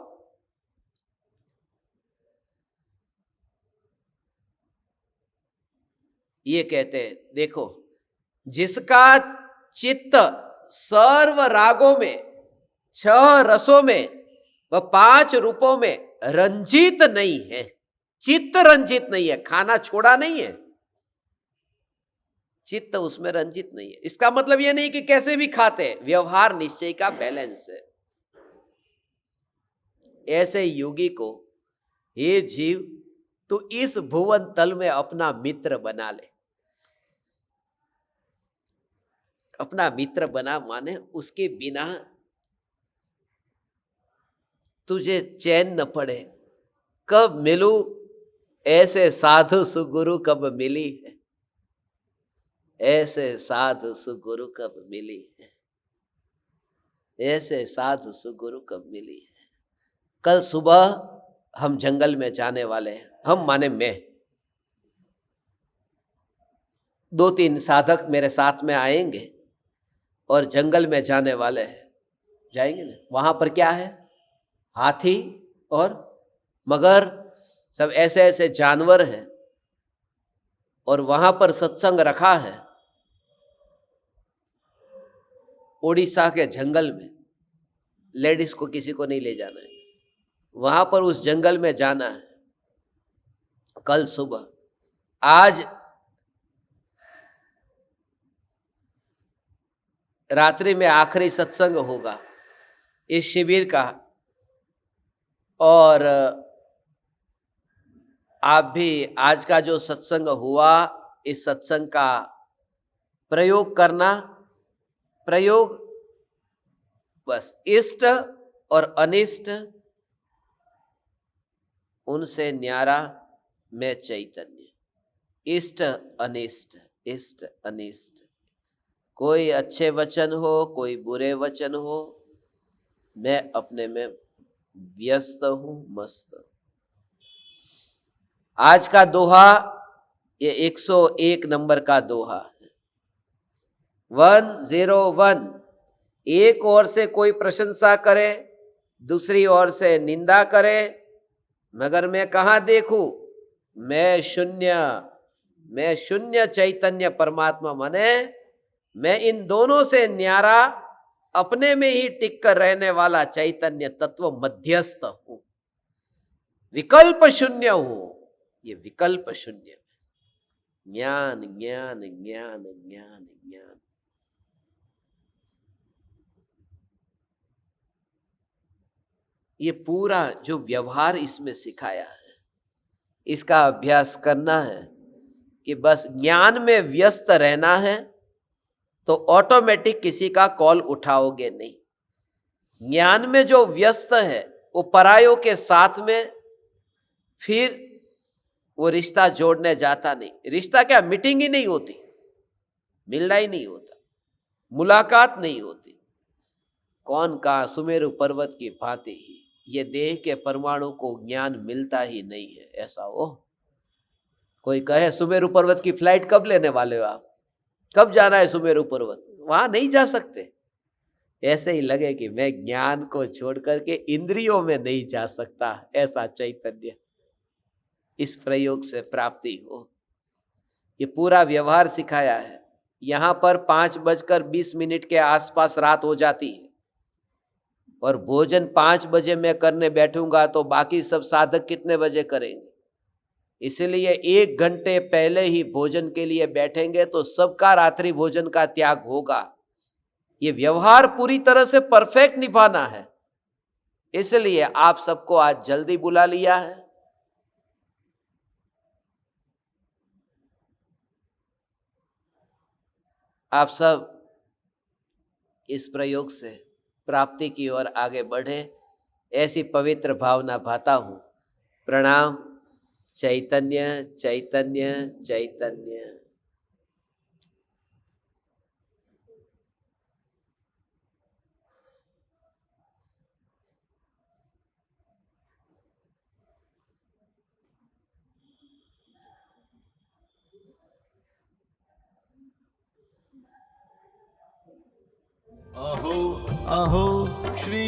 ये कहते हैं देखो, जिसका चित्त सर्व रागों में, 6 रसों में व 5 रूपों में रंजित नहीं है, चित्त रंजित नहीं है, खाना छोड़ा नहीं है, चित्त उसमें रंजित नहीं है। इसका मतलब यह नहीं कि कैसे भी खाते, व्यवहार निश्चय का बैलेंस है। ऐसे योगी को हे जीव तू इस भुवन तल में अपना मित्र बना ले। अपना मित्र बना माने उसके बिना तुझे चैन न पड़े। कब मिलूं ऐसे साधु सुगुरु कब मिली है, ऐसे साधु सुगुरु कब मिली है, ऐसे साधु सुगुरु कब मिली है। कल सुबह हम जंगल में जाने वाले हैं, हम माने मैं, 2-3 साधक मेरे साथ में आएंगे और जंगल में जाने वाले हैं, जाएंगे ना। वहां पर क्या है, हाथी और मगर, सब ऐसे ऐसे जानवर हैं और वहां पर सत्संग रखा है उड़ीसा के जंगल में। लेडीज को किसी को नहीं ले जाना है, वहां पर उस जंगल में जाना है कल सुबह। आज रात्रि में आखिरी सत्संग होगा इस शिविर का, और आप भी आज का जो सत्संग हुआ इस सत्संग का प्रयोग करना। प्रयोग बस इष्ट और अनिष्ट उनसे न्यारा मैं चैतन्य, इष्ट अनिष्ट, इष्ट अनिष्ट, कोई अच्छे वचन हो कोई बुरे वचन हो, मैं अपने में व्यस्त हूं, मस्त हूं। आज का दोहा ये 101 नंबर का दोहा है, 101। एक ओर से कोई प्रशंसा करे, दूसरी ओर से निंदा करे, मगर मैं कहाँ देखूं, मैं शून्य चैतन्य परमात्मा माने मैं इन दोनों से न्यारा, अपने में ही टिक कर रहने वाला चैतन्य तत्व मध्यस्थ हूं, विकल्प शून्य हूं। ये विकल्प शून्य, ज्ञान ज्ञान ज्ञान ज्ञान ज्ञान। ये पूरा जो व्यवहार इसमें सिखाया है, इसका अभ्यास करना है कि बस ज्ञान में व्यस्त रहना है तो ऑटोमेटिक किसी का कॉल उठाओगे नहीं। ज्ञान में जो व्यस्त है वो परायों के साथ में फिर वो रिश्ता जोड़ने जाता नहीं। रिश्ता क्या, मीटिंग ही नहीं होती, मिलना ही नहीं होता, मुलाकात नहीं होती। कौन कहा, सुमेरु पर्वत की भांति ही ये देह के परमाणु को ज्ञान मिलता ही नहीं है। ऐसा हो कोई कहे सुमेरु पर्वत की फ्लाइट कब लेने वाले हो आप, कब जाना है सुमेरु पर्वत, वहां नहीं जा सकते। ऐसे ही लगे कि मैं ज्ञान को छोड़ करके इंद्रियों में नहीं जा सकता, ऐसा चैतन्य इस प्रयोग से प्राप्ति हो। ये पूरा व्यवहार सिखाया है। यहां पर 5:20 के आसपास रात हो जाती है और भोजन 5 बजे मैं करने बैठूंगा तो बाकी सब साधक कितने बजे करेंगे। इसलिए 1 घंटे पहले ही भोजन के लिए बैठेंगे तो सबका रात्रि भोजन का त्याग होगा। ये व्यवहार पूरी तरह से परफेक्ट निभाना है, इसलिए आप सबको आज जल्दी बुला लिया है। आप सब इस प्रयोग से प्राप्ति की ओर आगे बढ़े, ऐसी पवित्र भावना भाता हूँ। प्रणाम। चैतन्य चैतन्य चैतन्य। अहो अहो श्री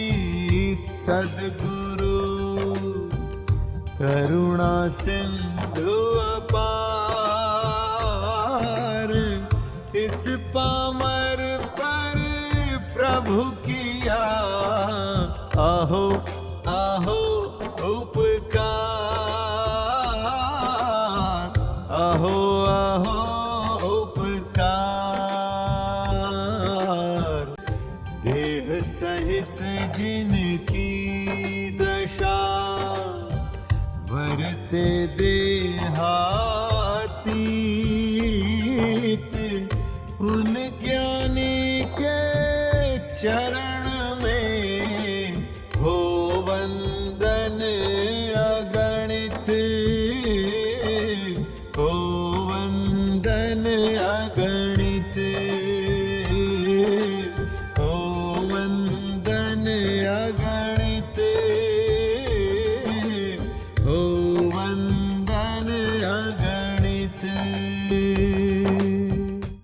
सद्गुरु करुणा सिंधु अपार, इस पामर पर प्रभु किया अहो अहो उपकार, अहो अहो